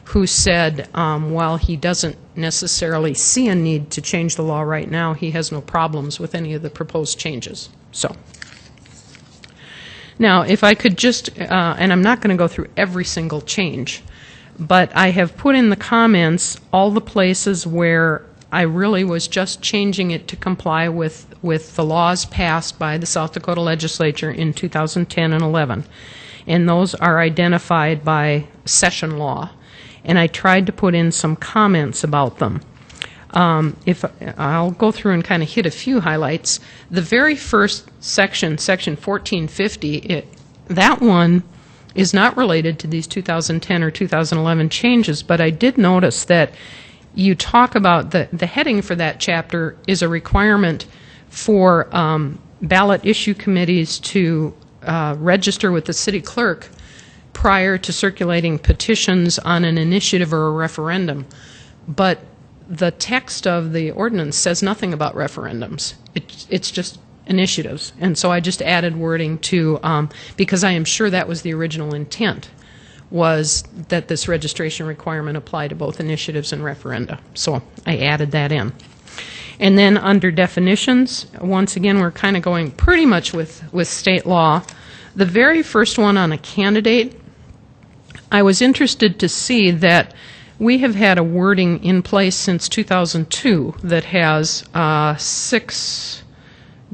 Speaker 6: who said while he doesn't necessarily see a need to change the law right now, he has no problems with any of the proposed changes. So, now if I could just, and I'm not going to go through every single change, but I have put in the comments all the places where I really was just changing it to comply with the laws passed by the South Dakota legislature in 2010 and 11. And those are identified by session law. And I tried to put in some comments about them. If I'll go through and kind of hit a few highlights. The very first section, section 1450, that one is not related to these 2010 or 2011 changes, but I did notice that you talk about the heading for that chapter is a requirement for ballot issue committees to register with the city clerk prior to circulating petitions on an initiative or a referendum. But the text of the ordinance says nothing about referendums. It's just initiatives. And so I just added wording to, because I am sure that was the original intent, was that this registration requirement apply to both initiatives and referenda. So I added that in. And then under definitions, once again, we're kind of going pretty much with state law. The very first one on a candidate, I was interested to see that we have had a wording in place since 2002 that has 6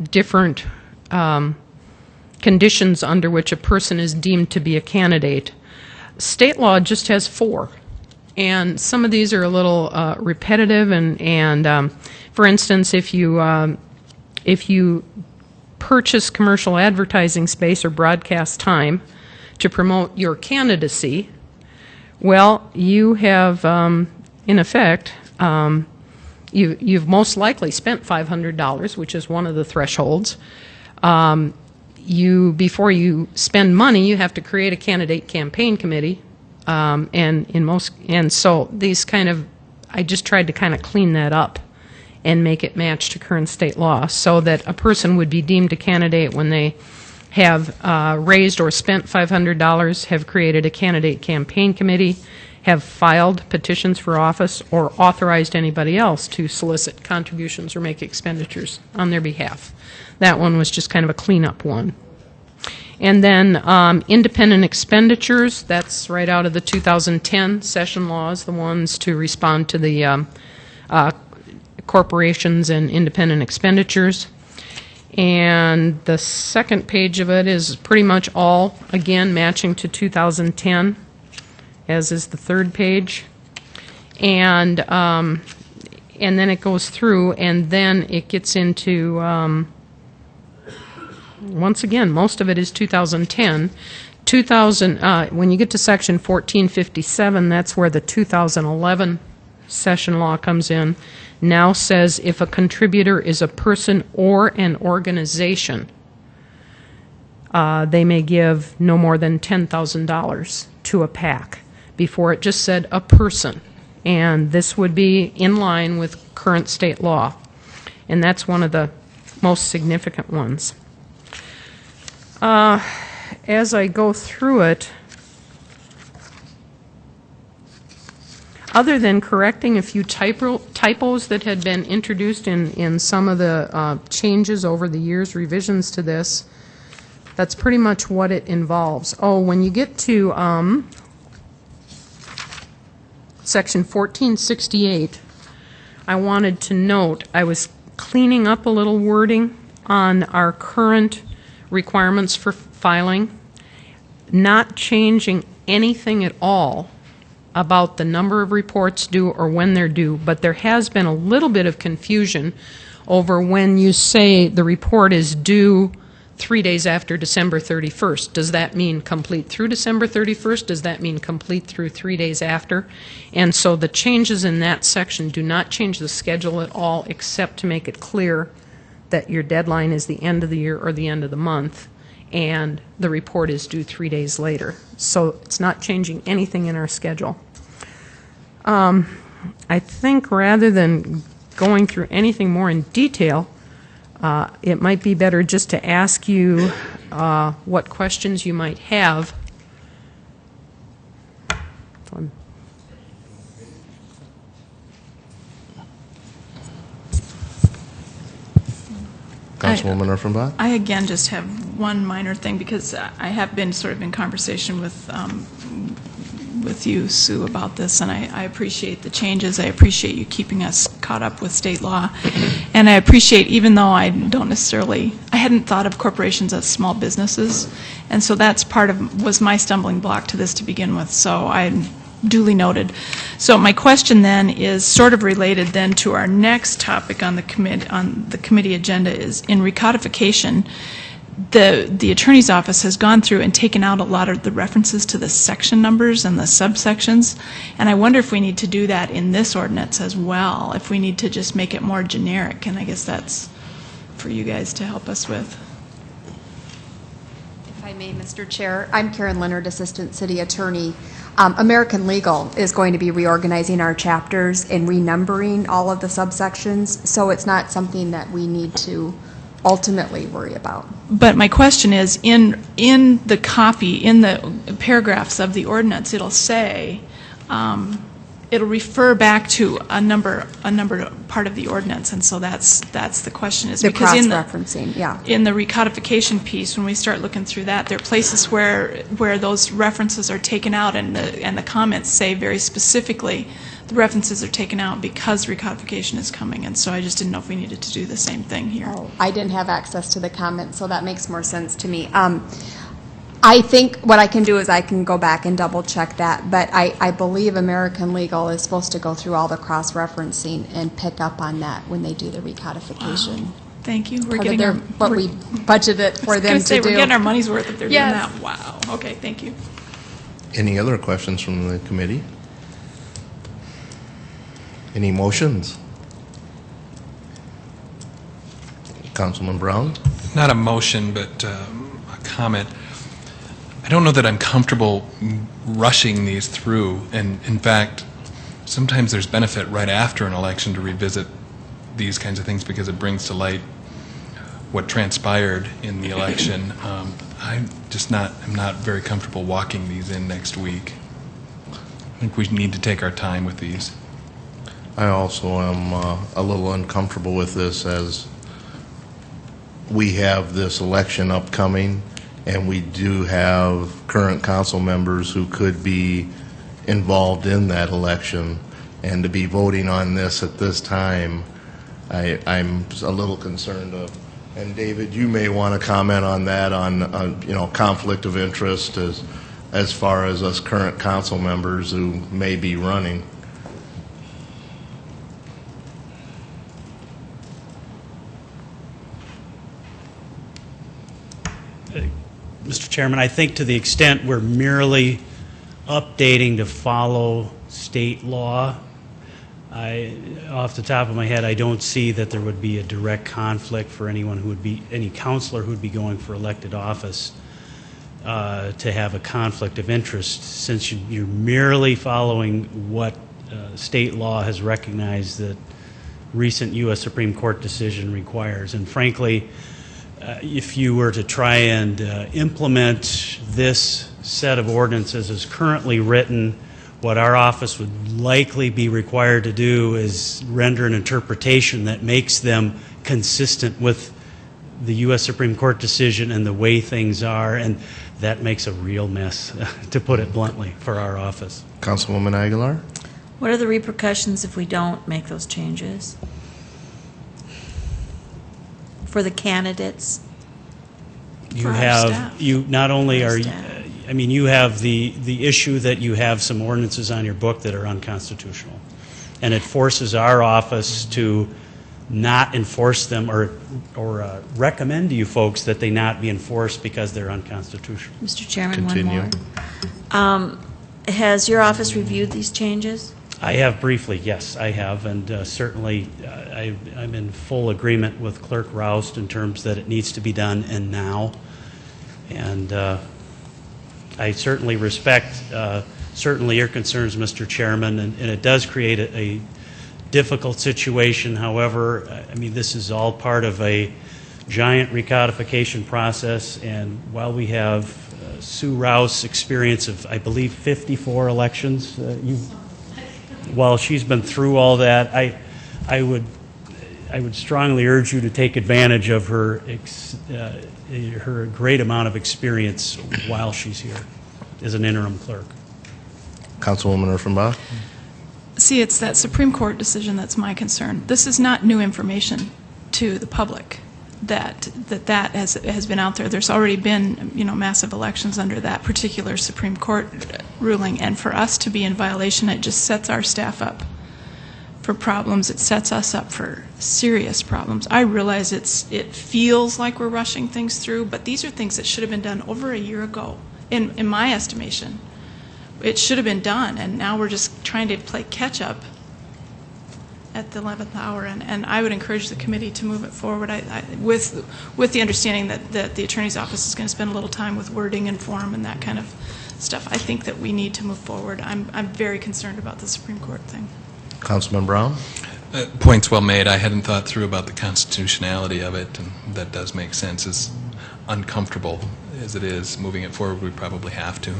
Speaker 6: different conditions under which a person is deemed to be a candidate. State law just has 4, and some of these are a little repetitive. And for instance, if you purchase commercial advertising space or broadcast time to promote your candidacy, well, you have, in effect, you've most likely spent $500, which is one of the thresholds. Before you spend money, you have to create a candidate campaign committee, and so these kind of, I just tried to kind of clean that up and make it match to current state law, so that a person would be deemed a candidate when they have raised or spent $500, have created a candidate campaign committee, have filed petitions for office, or authorized anybody else to solicit contributions or make expenditures on their behalf. That one was just kind of a cleanup one. And then independent expenditures, that's right out of the 2010 session laws, the ones to respond to the corporations and independent expenditures. And the second page of it is pretty much all, again, matching to 2010. as is the third page. And then it goes through, and then it gets into, once again, most of it is 2010. When you get to section 1457, that's where the 2011 session law comes in. Now says if a contributor is a person or an organization, they may give no more than $10,000 to a PAC. Before it just said a person. And this would be in line with current state law. And that's one of the most significant ones. As I go through it, other than correcting a few typos that had been introduced in some of the changes over the years, revisions to this, that's pretty much what it involves. Oh, when you get to Section 1468, I wanted to note, I was cleaning up a little wording on our current requirements for filing, not changing anything at all about the number of reports due or when they're due, but there has been a little bit of confusion over when you say the report is due 3 days after December 31st. Does that mean complete through December 31st? Does that mean complete through 3 days after? And so the changes in that section do not change the schedule at all, except to make it clear that your deadline is the end of the year or the end of the month, and the report is due 3 days later. So it's not changing anything in our schedule. I think rather than going through anything more in detail, it might be better just to ask you what questions you might have.
Speaker 1: Councilwoman Urfenbach?
Speaker 2: I again just have one minor thing, because I have been sort of in conversation with you, Sue, about this, and I appreciate the changes. I appreciate you keeping us caught up with state law. And I appreciate, even though I hadn't thought of corporations as small businesses, and so that's was my stumbling block to this to begin with, so I duly noted. So my question then is sort of related then to our next topic on the committee agenda, is in recodification. The Attorney's Office has gone through and taken out a lot of the references to the section numbers and the subsections, and I wonder if we need to do that in this ordinance as well, if we need to just make it more generic, and I guess that's for you guys to help us with.
Speaker 7: If I may, Mr. Chair, I'm Karen Leonard, Assistant City Attorney. American Legal is going to be reorganizing our chapters and renumbering all of the subsections, so it's not something that we need to ultimately worry about.
Speaker 2: But my question is, in the copy, in the paragraphs of the ordinance, it'll say, it'll refer back to a number part of the ordinance, and so that's the question. Is
Speaker 7: the
Speaker 2: because
Speaker 7: cross-referencing, yeah.
Speaker 2: In the recodification piece, when we start looking through that, there are places where those references are taken out, and the comments say very specifically the references are taken out because recodification is coming, and so I just didn't know if we needed to do the same thing here.
Speaker 7: Oh, I didn't have access to the comments, so that makes more sense to me. I think what I can do is I can go back and double check that, but I believe American Legal is supposed to go through all the cross-referencing and pick up on that when they do the recodification.
Speaker 2: Wow. Thank you. We're
Speaker 7: Part
Speaker 2: getting
Speaker 7: of what we budgeted for them to do.
Speaker 2: We're getting our money's worth if they're
Speaker 7: Yes.
Speaker 2: doing that. Wow. Okay, thank you.
Speaker 1: Any other questions from the committee? Any motions? Councilman Brown?
Speaker 4: Not a motion, but a comment. I don't know that I'm comfortable rushing these through, and in fact, sometimes there's benefit right after an election to revisit these kinds of things because it brings to light what transpired in the election. I'm not very comfortable walking these in next week. I think we need to take our time with these.
Speaker 1: I also am a little uncomfortable with this, as we have this election upcoming, and we do have current council members who could be involved in that election, and to be voting on this at this time, I'm a little concerned of. And David, you may want to comment on that, on conflict of interest, as as far as us current council members who may be running.
Speaker 5: Mr. Chairman, I think to the extent we're merely updating to follow state law, off the top of my head, I don't see that there would be a direct conflict for anyone who would be, any counselor who would be going for elected office to have a conflict of interest, since you're merely following what state law has recognized that recent U.S. Supreme Court decision requires. And frankly, if you were to try and implement this set of ordinances as currently written, what our office would likely be required to do is render an interpretation that makes them consistent with the U.S. Supreme Court decision and the way things are, and that makes a real mess, to put it bluntly, for our office.
Speaker 1: Councilwoman Aguilar?
Speaker 3: What are the repercussions if we don't make those changes? For the candidates?
Speaker 5: You
Speaker 2: For our
Speaker 5: have,
Speaker 2: staff.
Speaker 5: you not only
Speaker 3: For our
Speaker 5: are,
Speaker 3: staff.
Speaker 5: I mean, you have the issue that you have some ordinances on your book that are unconstitutional. And it forces our office to not enforce them or recommend to you folks that they not be enforced because they're unconstitutional.
Speaker 3: Mr. Chairman,
Speaker 1: Continue.
Speaker 3: one more. Has your office reviewed these changes?
Speaker 5: I have briefly, yes, I have, and certainly I'm in full agreement with Clerk Roust in terms that it needs to be done and now. And I certainly respect certainly your concerns, Mr. Chairman, and it does create a difficult situation. However, I mean, this is all part of a giant recodification process, and while we have Sue Roust's experience of, I believe, 54 elections, while she's been through all that, I would strongly urge you to take advantage of her great amount of experience while she's here as an interim clerk.
Speaker 1: Councilwoman Urfenbach?
Speaker 2: See, it's that Supreme Court decision that's my concern. This is not new information to the public that has been out there. There's already been, massive elections under that particular Supreme Court ruling, and for us to be in violation, it just sets our staff up for problems. It sets us up for serious problems. I realize it feels like we're rushing things through, but these are things that should have been done over a year ago, in my estimation. It should have been done, and now we're just trying to play catch-up at the 11th hour, and I would encourage the committee to move it forward with the understanding that the Attorney's Office is going to spend a little time with wording and form and that kind of stuff. I think that we need to move forward. I'm very concerned about the Supreme Court thing.
Speaker 1: Councilman Brown?
Speaker 4: Points well made. I hadn't thought through about the constitutionality of it, and that does make sense. As uncomfortable as it is, moving it forward, we probably have to.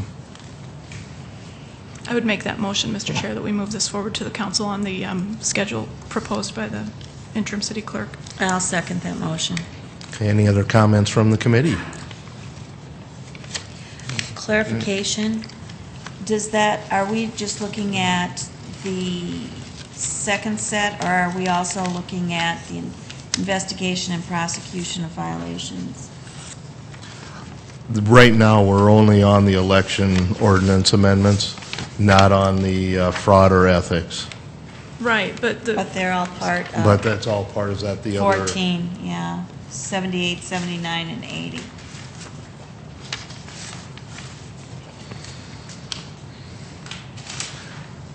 Speaker 2: I would make that motion, Mr. Chair, that we move this forward to the council on the schedule proposed by the interim city clerk.
Speaker 3: I'll second that motion.
Speaker 1: Okay, any other comments from the committee?
Speaker 3: Clarification, are we just looking at the second set, or are we also looking at the investigation and prosecution of violations?
Speaker 1: Right now, we're only on the election ordinance amendments, not on the fraud or ethics.
Speaker 2: Right, but
Speaker 3: But they're all part of
Speaker 1: But that's all part, is that the other?
Speaker 3: 14, yeah, 78, 79, and 80.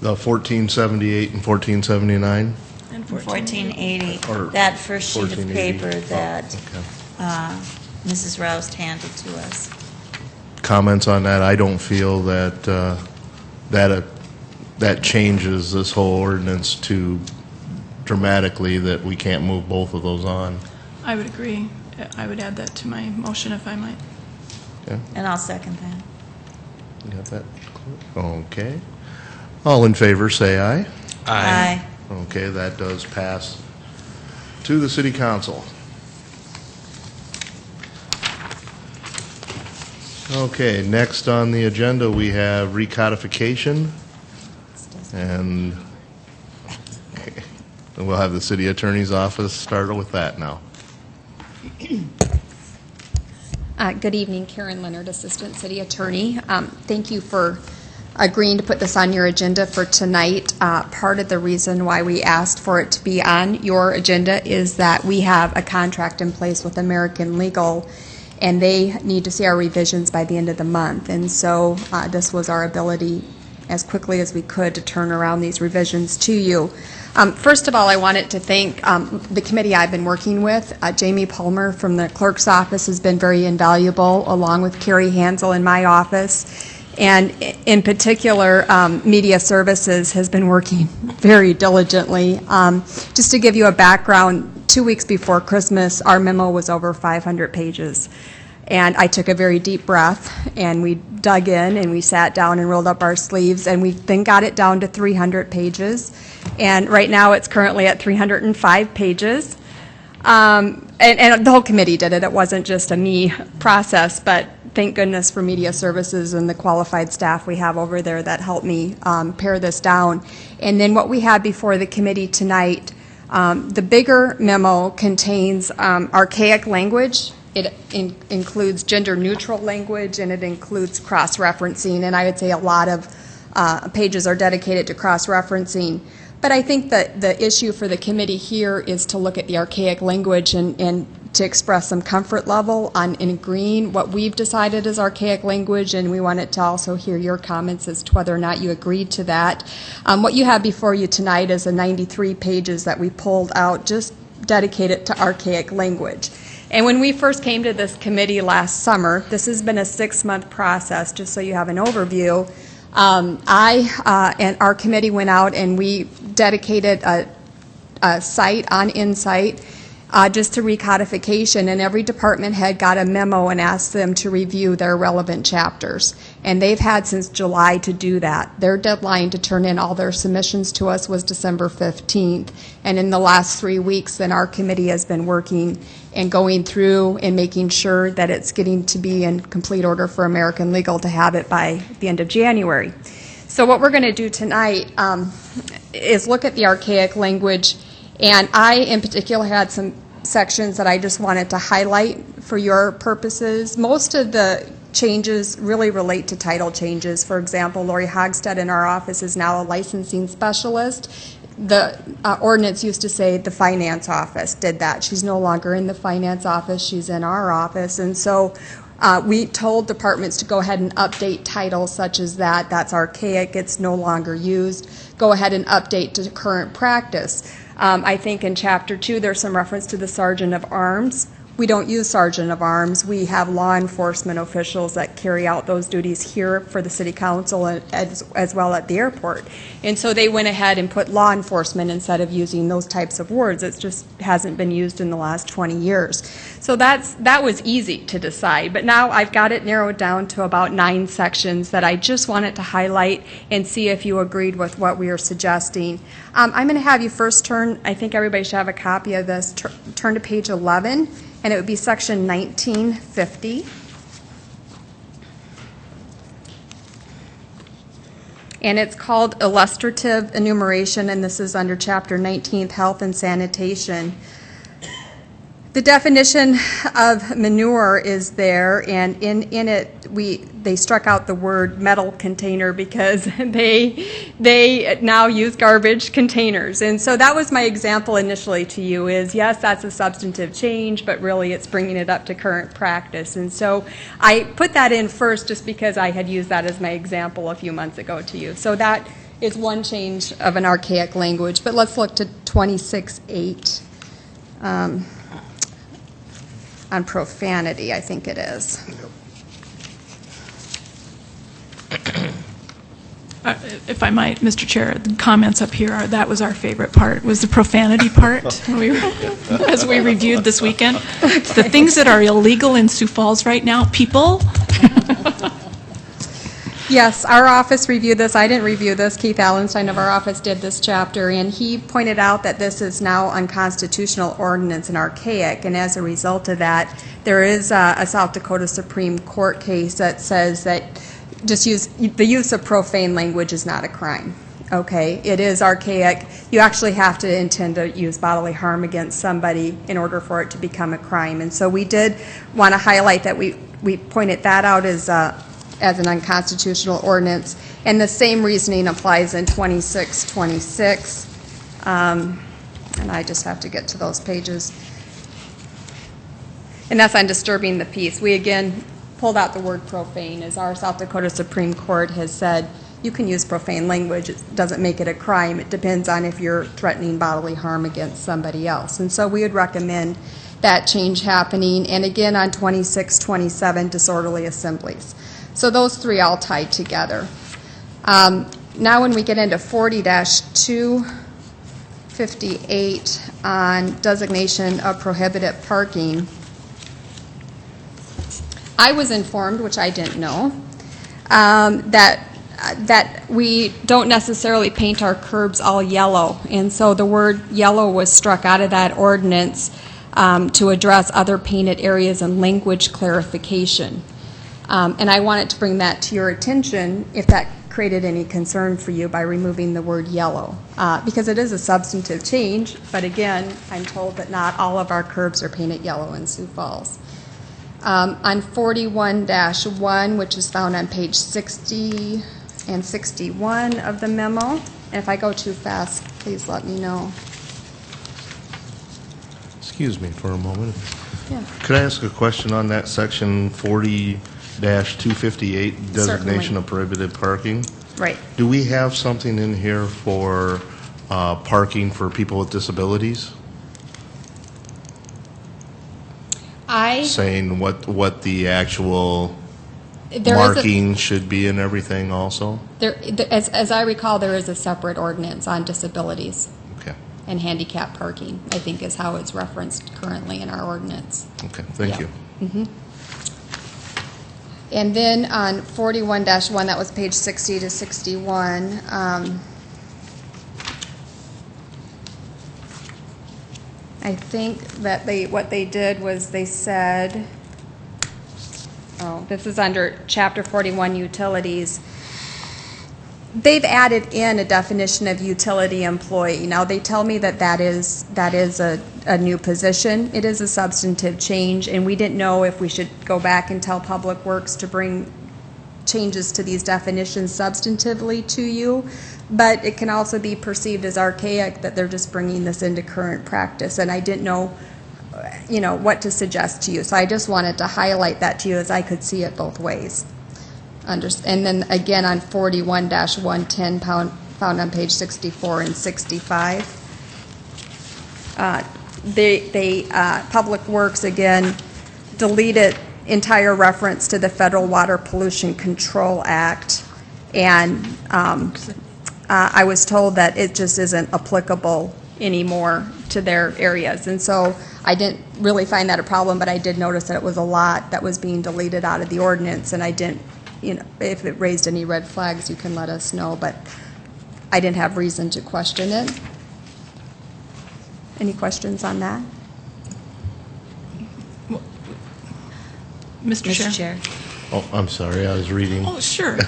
Speaker 1: The 1478 and 1479?
Speaker 2: and
Speaker 3: 1480,
Speaker 1: Or
Speaker 3: that first sheet of
Speaker 1: 1480.
Speaker 3: paper that
Speaker 1: Okay.
Speaker 3: Mrs. Roust handed to us.
Speaker 1: Comments on that? I don't feel that that changes this whole ordinance too dramatically that we can't move both of those on.
Speaker 2: I would agree. I would add that to my motion if I might.
Speaker 1: Okay,
Speaker 3: And I'll second that.
Speaker 1: you got that? Okay. All in favor, say aye.
Speaker 3: Aye.
Speaker 1: Okay, that does pass to the city council. Okay, next on the agenda, we have recodification, and we'll have the city attorney's office start with that now.
Speaker 7: Good evening, Karen Leonard, Assistant City Attorney. Thank you for agreeing to put this on your agenda for tonight. Part of the reason why we asked for it to be on your agenda is that we have a contract in place with American Legal, and they need to see our revisions by the end of the month. And so this was our ability, as quickly as we could, to turn around these revisions to you. First of all, I wanted to thank the committee I've been working with. Jamie Palmer from the clerk's office has been very invaluable, along with Carrie Hansel in my office. And in particular, Media Services has been working very diligently. Just to give you a background, 2 weeks before Christmas, our memo was over 500 pages. And I took a very deep breath, and we dug in, and we sat down and rolled up our sleeves, and we then got it down to 300 pages. And right now, it's currently at 305 pages. And the whole committee did it. It wasn't just a me process, but thank goodness for Media Services and the qualified staff we have over there that helped me pare this down. And then what we have before the committee tonight, the bigger memo contains archaic language. It includes gender-neutral language, and it includes cross-referencing, and I would say a lot of pages are dedicated to cross-referencing. But I think that the issue for the committee here is to look at the archaic language and to express some comfort level in agreeing what we've decided is archaic language, and we wanted to also hear your comments as to whether or not you agreed to that. What you have before you tonight is the 93 pages that we pulled out just dedicated to archaic language. And when we first came to this committee last summer, this has been a 6-month process, just so you have an overview. I and our committee went out and we dedicated a site on Insight just to recodification, and every department head got a memo and asked them to review their relevant chapters. And they've had since July to do that. Their deadline to turn in all their submissions to us was December 15th. And in the last 3 weeks, then our committee has been working and going through and making sure that it's getting to be in complete order for American Legal to have it by the end of January. So what we're going to do tonight is look at the archaic language, and I in particular had some sections that I just wanted to highlight for your purposes. Most of the changes really relate to title changes. For example, Lori Hogstead in our office is now a licensing specialist. The ordinance used to say the finance office did that. She's no longer in the finance office, she's in our office. And so we told departments to go ahead and update titles such as that. That's archaic, it's no longer used. Go ahead and update to current practice. I think in Chapter 2 there's some reference to the Sergeant of Arms. We don't use Sergeant of Arms. We have law enforcement officials that carry out those duties here for the City Council as well at the airport. And so they went ahead and put law enforcement instead of using those types of words. It just hasn't been used in the last 20 years. So that was easy to decide. But now I've got it narrowed down to about 9 sections that I just wanted to highlight and see if you agreed with what we are suggesting. I'm going to have you first turn, I think everybody should have a copy of this, turn to page 11. And it would be section 1950. And it's called illustrative enumeration, and this is under Chapter 19, Health and Sanitation. The definition of manure is there, and in it they struck out the word metal container because they now use garbage containers. And so that was my example initially to you is, yes, that's a substantive change, but really it's bringing it up to current practice. And so I put that in first just because I had used that as my example a few months ago to you. So that is one change of an archaic language. But let's look to 26.8. On profanity, I think it is.
Speaker 2: If I might, Mr. Chair, the comments up here that was our favorite part, was the profanity part as we reviewed this weekend. Okay. The things that are illegal in Sioux Falls right now, people.
Speaker 7: Yes, our office reviewed this. I didn't review this. Keith Allenstein of our office did this chapter, and he pointed out that this is now unconstitutional ordinance and archaic, and as a result of that, there is a South Dakota Supreme Court case that says that the use of profane language is not a crime. Okay, it is archaic. You actually have to intend to use bodily harm against somebody in order for it to become a crime. And so we did want to highlight that we we pointed that out as an unconstitutional ordinance. And the same reasoning applies in 2626. And I just have to get to those pages. And that's on disturbing the peace. We again pulled out the word profane, as our South Dakota Supreme Court has said, you can use profane language. It doesn't make it a crime. It depends on if you're threatening bodily harm against somebody else. And so we would recommend that change happening. And again, on 2627, disorderly assemblies. So those three all tied together. Now when we get into 40-258 on designation of prohibited parking, I was informed, which I didn't know, that we don't necessarily paint our curbs all yellow. And so the word yellow was struck out of that ordinance to address other painted areas and language clarification. And I wanted to bring that to your attention if that created any concern for you by removing the word yellow. Because it is a substantive change, but again, I'm told that not all of our curbs are painted yellow in Sioux Falls. On 41-1, which is found on page 60 and 61 of the memo, and if I go too fast, please let me know.
Speaker 1: Excuse me for a moment.
Speaker 7: Yeah.
Speaker 1: Could I ask a question on that section 40-258, designation of prohibited parking?
Speaker 7: Right.
Speaker 1: Do we have something in here for parking for people with disabilities? Saying what the actual marking should be and everything also?
Speaker 7: As I recall, there is a separate ordinance on disabilities.
Speaker 1: Okay.
Speaker 7: And handicap parking, I think is how it's referenced currently in our ordinance.
Speaker 1: Okay, thank you.
Speaker 7: Mm-hmm. And then on 41-1, that was page 60 to 61, I think that what they did was they said, this is under Chapter 41 Utilities. They've added in a definition of utility employee. Now, they tell me that is a new position. It is a substantive change, and we didn't know if we should go back and tell Public Works to bring changes to these definitions substantively to you. But it can also be perceived as archaic that they're just bringing this into current practice, and I didn't know, what to suggest to you. So I just wanted to highlight that to you as I could see it both ways. And then again on 41-110, found on page 64 and 65. Public Works again deleted entire reference to the Federal Water Pollution Control Act, and I was told that it just isn't applicable anymore to their areas. And so I didn't really find that a problem, but I did notice that it was a lot that was being deleted out of the ordinance, and I didn't, if it raised any red flags, you can let us know, but I didn't have reason to question it. Any questions on that?
Speaker 2: Mr. Chair.
Speaker 1: Oh, I'm sorry, I was reading.
Speaker 2: Oh, sure.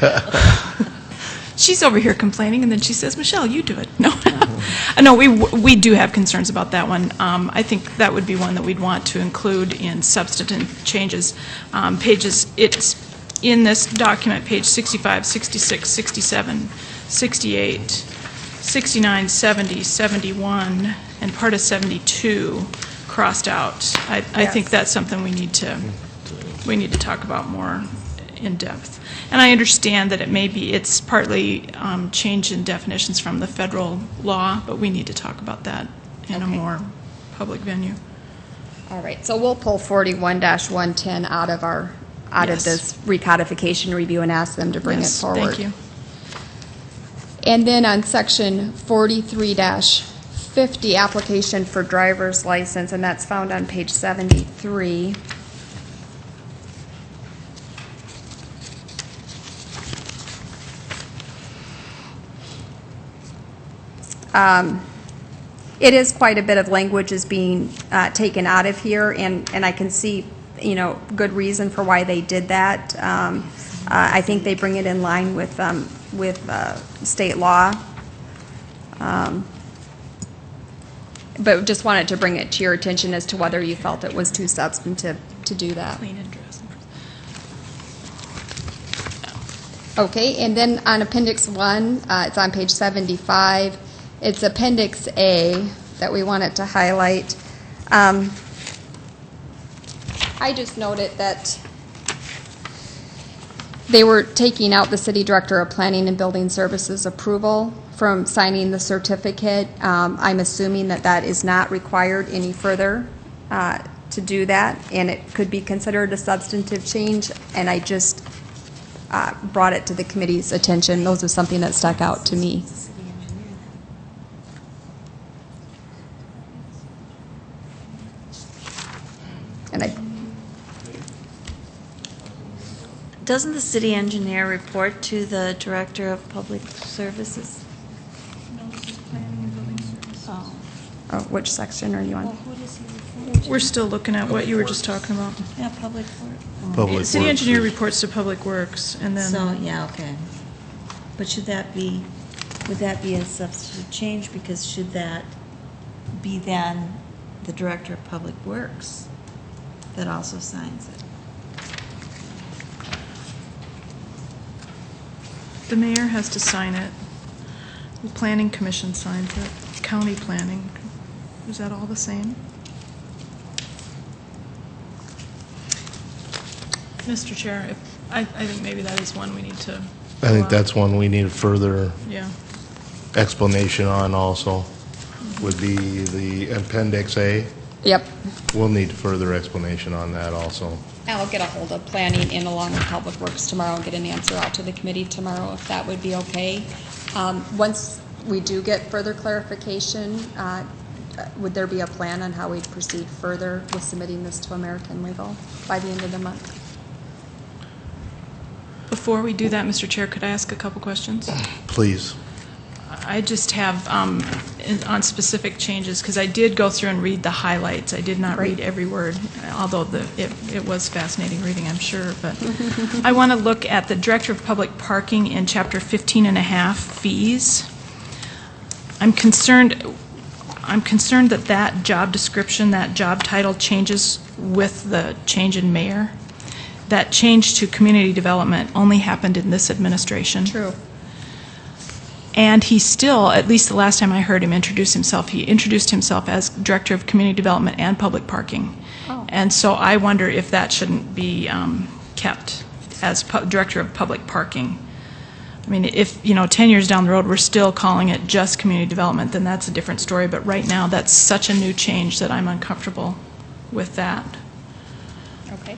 Speaker 2: She's over here complaining, and then she says, Michelle, you do it. No, no, we do have concerns about that one. I think that would be one that we'd want to include in substantive changes. It's in this document, page 65, 66, 67, 68, 69, 70, 71, and part of 72 crossed out. I think that's something we need to talk about more in depth. And I understand that it's partly change in definitions from the federal law, but we need to talk about that in a more public venue.
Speaker 7: All right, so we'll pull 41-110 out of this recodification review and ask them to bring it forward.
Speaker 2: Thank you.
Speaker 7: And then on section 43-50, application for driver's license, and that's found on page 73. It is quite a bit of language is being taken out of here, and I can see, good reason for why they did that. I think they bring it in line with state law. But just wanted to bring it to your attention as to whether you felt it was too substantive to do that.
Speaker 2: Clean and dress.
Speaker 7: Okay, and then on Appendix 1, it's on page 75. It's Appendix A that we wanted to highlight. I just noted that they were taking out the City Director of Planning and Building Services approval from signing the certificate. I'm assuming that that is not required any further to do that, and it could be considered a substantive change, and I just brought it to the committee's attention. Those are something that stuck out to me. And
Speaker 3: Doesn't the city engineer report to the Director of Public Services?
Speaker 7: oh, which section are you on?
Speaker 3: Who does he report to?
Speaker 2: We're still looking at what you were just talking about.
Speaker 3: Yeah, Public Works.
Speaker 1: Public
Speaker 2: City
Speaker 1: Works
Speaker 2: engineer
Speaker 1: is-
Speaker 2: reports to Public Works, and then...
Speaker 3: So, yeah, okay. But should that be, would that be a substantive change? Because should that be then the Director of Public Works that also signs it?
Speaker 2: The mayor has to sign it. The planning commission signs it. County planning. Is that all the same? Mr. Chair, I think maybe that is one we need to...
Speaker 1: I think that's one we need further
Speaker 2: Yeah.
Speaker 1: explanation on also, would be the Appendix A.
Speaker 7: Yep.
Speaker 1: We'll need further explanation on that also.
Speaker 7: I'll get a hold of planning in along with Public Works tomorrow and get an answer out to the committee tomorrow, if that would be okay. Once we do get further clarification, would there be a plan on how we'd proceed further with submitting this to American Legal by the end of the month?
Speaker 2: Before we do that, Mr. Chair, could I ask a couple questions?
Speaker 1: Please.
Speaker 2: I just have, on specific changes, because I did go through and read the highlights. I did not read every word, although it was fascinating reading, I'm sure. But I want to look at the Director of Public Parking in Chapter 15 and a half, fees. I'm concerned that that job description, that job title changes with the change in mayor. That change to community development only happened in this administration.
Speaker 7: True.
Speaker 2: And he still, at least the last time I heard him introduce himself, he introduced himself as Director of Community Development and Public Parking.
Speaker 7: Oh.
Speaker 2: And so I wonder if that shouldn't be kept as Director of Public Parking. I mean, if, 10 years down the road, we're still calling it just community development, then that's a different story. But right now, that's such a new change that I'm uncomfortable with that.
Speaker 7: Okay.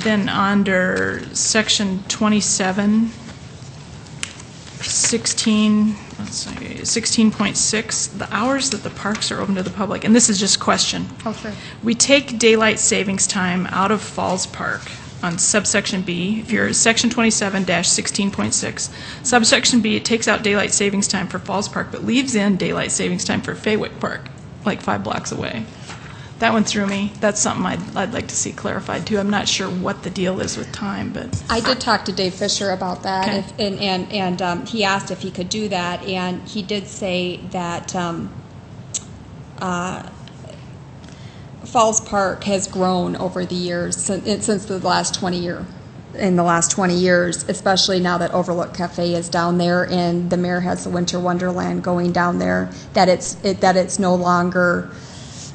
Speaker 2: Then under section 27, 16.6, the hours that the parks are open to the public, and this is just question.
Speaker 7: Oh, sure.
Speaker 2: We take daylight savings time out of Falls Park on subsection B. If you're section 27-16.6, subsection B, it takes out daylight savings time for Falls Park, but leaves in daylight savings time for Faywick Park, like 5 blocks away. That one threw me. That's something I'd like to see clarified too. I'm not sure what the deal is with time, but
Speaker 7: I did talk to Dave Fisher about that,
Speaker 2: Okay.
Speaker 7: and he asked if he could do that, and he did say that Falls Park has grown over the years since the last 20 years. In the last 20 years, especially now that Overlook Cafe is down there and the mayor has the Winter Wonderland going down there, that it's no longer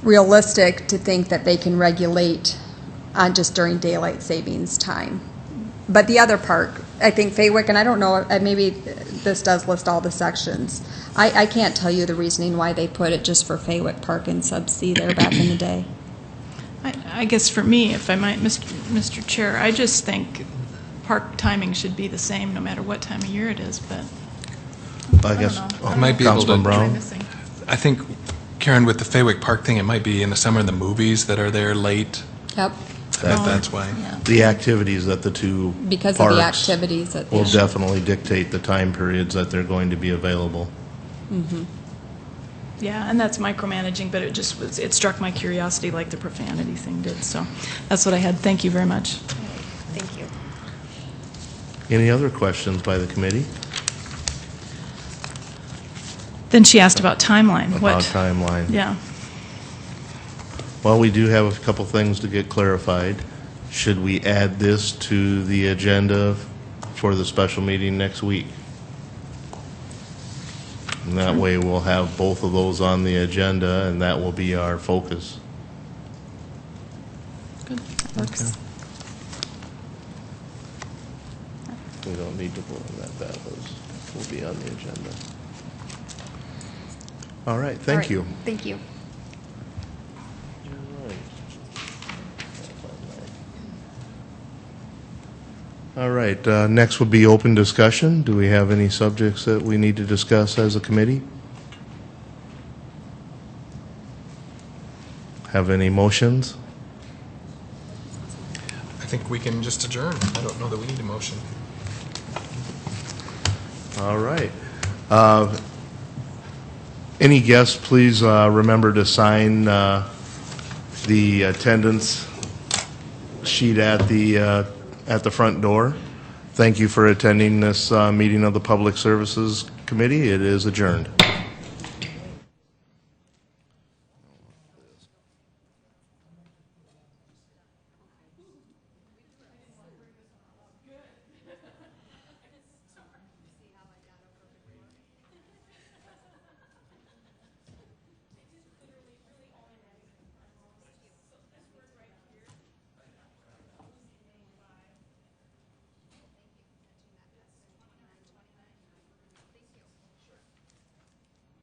Speaker 7: realistic to think that they can regulate on just during daylight savings time. But the other park, I think Faywick, and I don't know, maybe this does list all the sections. I can't tell you the reasoning why they put it just for Faywick Park and Sub C there back in the day.
Speaker 2: I guess for me, if I might, Mr. Chair, I just think park timing should be the same no matter what time of year it is, but
Speaker 1: I guess,
Speaker 2: don't know.
Speaker 4: I might be able to-
Speaker 1: Councilman
Speaker 2: what am I
Speaker 1: Brown?
Speaker 2: missing?
Speaker 4: I think, Karen, with the Faywick Park thing, it might be in the summer the movies that are there late.
Speaker 7: Yep,
Speaker 4: That's why.
Speaker 1: The activities that the two
Speaker 7: because of the
Speaker 1: parks
Speaker 7: activities that
Speaker 1: will
Speaker 7: they
Speaker 1: definitely dictate the time periods that they're going to be available.
Speaker 2: Yeah, and that's micromanaging, but it struck my curiosity like the profanity thing did. So that's what I had. Thank you very much.
Speaker 7: Thank you.
Speaker 1: Any other questions by the committee
Speaker 2: Then she asked about timeline.
Speaker 1: about timeline?
Speaker 2: Yeah.
Speaker 1: Well, we do have a couple things to get clarified. should we add this to the agenda for the special meeting next week? And that way we'll have both of those on the agenda, and that will be our focus.
Speaker 2: Good, works.
Speaker 1: We don't need to vote on that. That will be on the agenda. All right, thank you.
Speaker 7: Thank you.
Speaker 1: All right, next would be open discussion. Do we have any subjects that we need to discuss as a committee? Have any motions?
Speaker 4: I think we can just adjourn. I don't know that we need a motion.
Speaker 1: All right. Any guests, please remember to sign the attendance sheet at the front door. Thank you for attending this meeting of the Public Services Committee. It is adjourned.